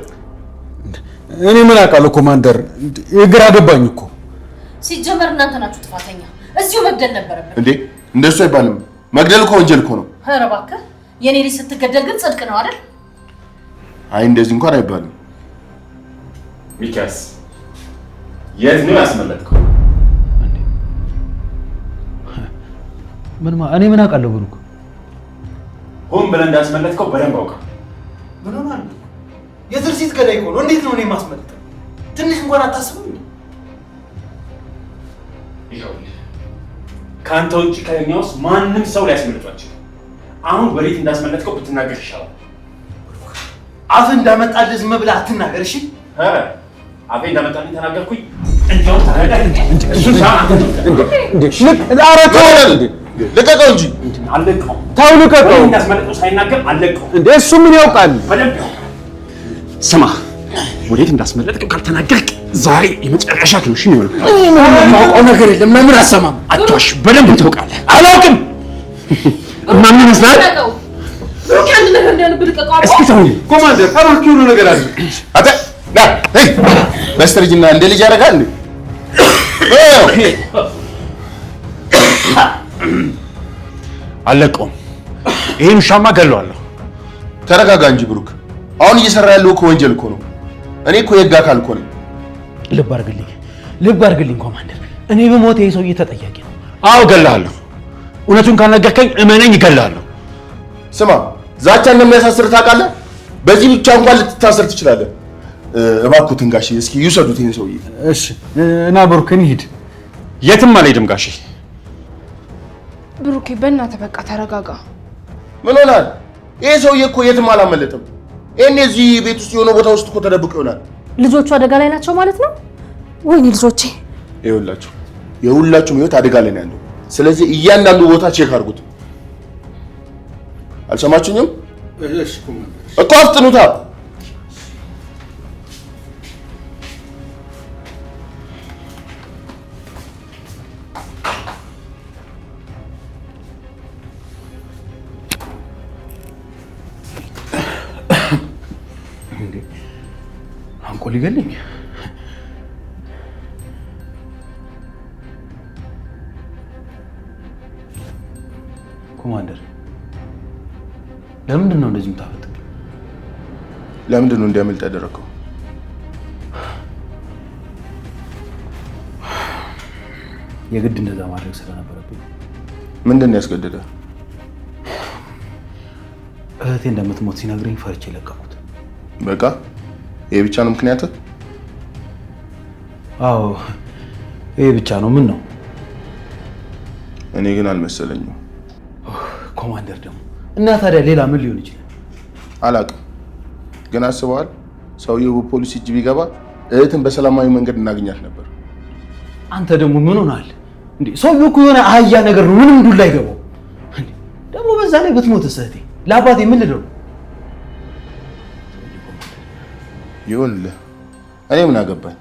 እኔ ምን አውቃለሁ ኮማንደር፣ ግራ ገባኝ እኮ።
ሲጀመር እናንተ ናችሁ ጥፋተኛ። እዚሁ መግደል ነበረበት
እንዴ? እንደሱ አይባልም። መግደል እኮ ወንጀል እኮ ነው።
ኧረ እባክህ፣ የኔ ልጅ ስትገደል ግን ጽድቅ ነው አይደል?
አይ እንደዚህ እንኳን አይባልም።
ሚካስ የት ነው ያስመለጥከው?
እኔ ምን አውቃለሁ ብሩክ?
ሆን ብለህ እንዳስመለጥከው በደንብ አውቃለሁ።
ምን ሆናል? የትርሲት ገዳይ እኮ ነው። እንዴት ነው እኔ ማስመለጠው? ትንሽ እንኳን አታስቡም?
ይኸውልህ ከአንተ ውጭ ከኛ ውስጥ ማንም ሰው ሊያስመልጧቸው። አሁን ወዴት እንዳስመለጥከው ብትናገር ይሻላል።
አፍ እንዳመጣልህ ዝም ብለህ አትናገር እሺ?
ኧረ አፌ እንዳመጣልኝ ተናገርኩኝ። እንደው ታረጋኝ
ልቀቀው እንጂ።
አልለቀውም።
ተው ልቀቀው።
እንዳስመለጠው ሳይናገር አልለቀውም።
እንዴ እሱ ምን ያውቃል?
በደንብ ስማ፣ ወዴት እንዳስመለጥከው ካልተናገርክ ዛሬ የመጨረሻ ትንሽ ነው።
የማውቀው ነገር የለም። ለምን አሰማም?
አትዋሽ። በደንብ ታውቃለህ። አላውቅም። ማን ይመስላል?
ብሩክ አንድ ነገር እንዳነብ ልቀቀው።
እስኪ ተውኝ
ኮማንደር፣ እባክህ የሆነ ነገር አለ።
አተ ና hey በስተርጅና እንደ ልጅ ያደርጋል እንዴ?
አልለቀውም። ይሄን ሻማ ገለዋለሁ።
ተረጋጋ እንጂ ብሩክ። አሁን እየሰራ ያለው እኮ ወንጀል እኮ ነው። እኔ እኮ የህግ አካል እኮ ነኝ።
ልብ አድርግልኝ ኮማንደር። እኔ በሞት ይሄ ሰውዬ ተጠያቂ ነው።
አዎ እገልሃለሁ። እውነቱን ካልነገርከኝ እመነኝ እገልሃለሁ።
ስማ፣ ዛቻ እንደሚያሳስር ታውቃለህ? በዚህ ብቻ እንኳን ልትታሰር ትችላለህ። እባክዎትን ጋሼ እስኪ ይውሰዱት ይሄን ሰውዬ።
እሺ እና ብሩክ እንሂድ።
የትም አልሄድም ጋሼ።
ብሩኬ በእናትህ በቃ ተረጋጋ።
ምን ሆናል? ይሄ ሰውዬ እኮ የትም አላመለጠም። ይሄን እዚህ ቤት ውስጥ የሆነ ቦታ ውስጥ እኮ ተደብቆ ይሆናል።
ልጆቹ አደጋ ላይ ናቸው ማለት ነው? ወይኔ ልጆቼ!
ይኸውላችሁ የሁላችሁም ህይወት አደጋ ላይ ነው ያለው። ስለዚህ እያንዳንዱ ቦታ ቼክ አድርጉት። አልሰማችሁኝም?
እሺ
እኮ አፍጥኑታ።
አንቆ ሊገለኝ ኮማንደር፣ ለምንድን ነው እንደዚህ የምታፈጥብኝ?
ለምንድን ነው እንዲያመልጥ ያደረገው?
የግድ እንደዛ ማድረግ ስለነበረብኝ።
ምንድን ነው ያስገደደ?
እህቴ እንደምትሞት ሲነግረኝ ፈርቼ ለቀቁት።
በቃ ይሄ ብቻ ነው ምክንያት?
አዎ ይሄ ብቻ ነው። ምን ነው?
እኔ ግን አልመሰለኝም።
ኮማንደር ደግሞ እና ታዲያ ሌላ ምን ሊሆን ይችላል?
አላውቅም፣ ግን አስበዋል? ሰውየው በፖሊስ እጅ ቢገባ እህትን በሰላማዊ መንገድ እናገኛት ነበር።
አንተ ደግሞ ምን ሆናል እንዴ? ሰውየው እኮ የሆነ አህያ ነገር ነው። ምንም ዱላ አይገባው። ደግሞ በዛ ላይ ብትሞትስ እህቴ ለአባቴ ምን ልለው?
ይሁንልህ፣ እኔ ምን አገባኝ?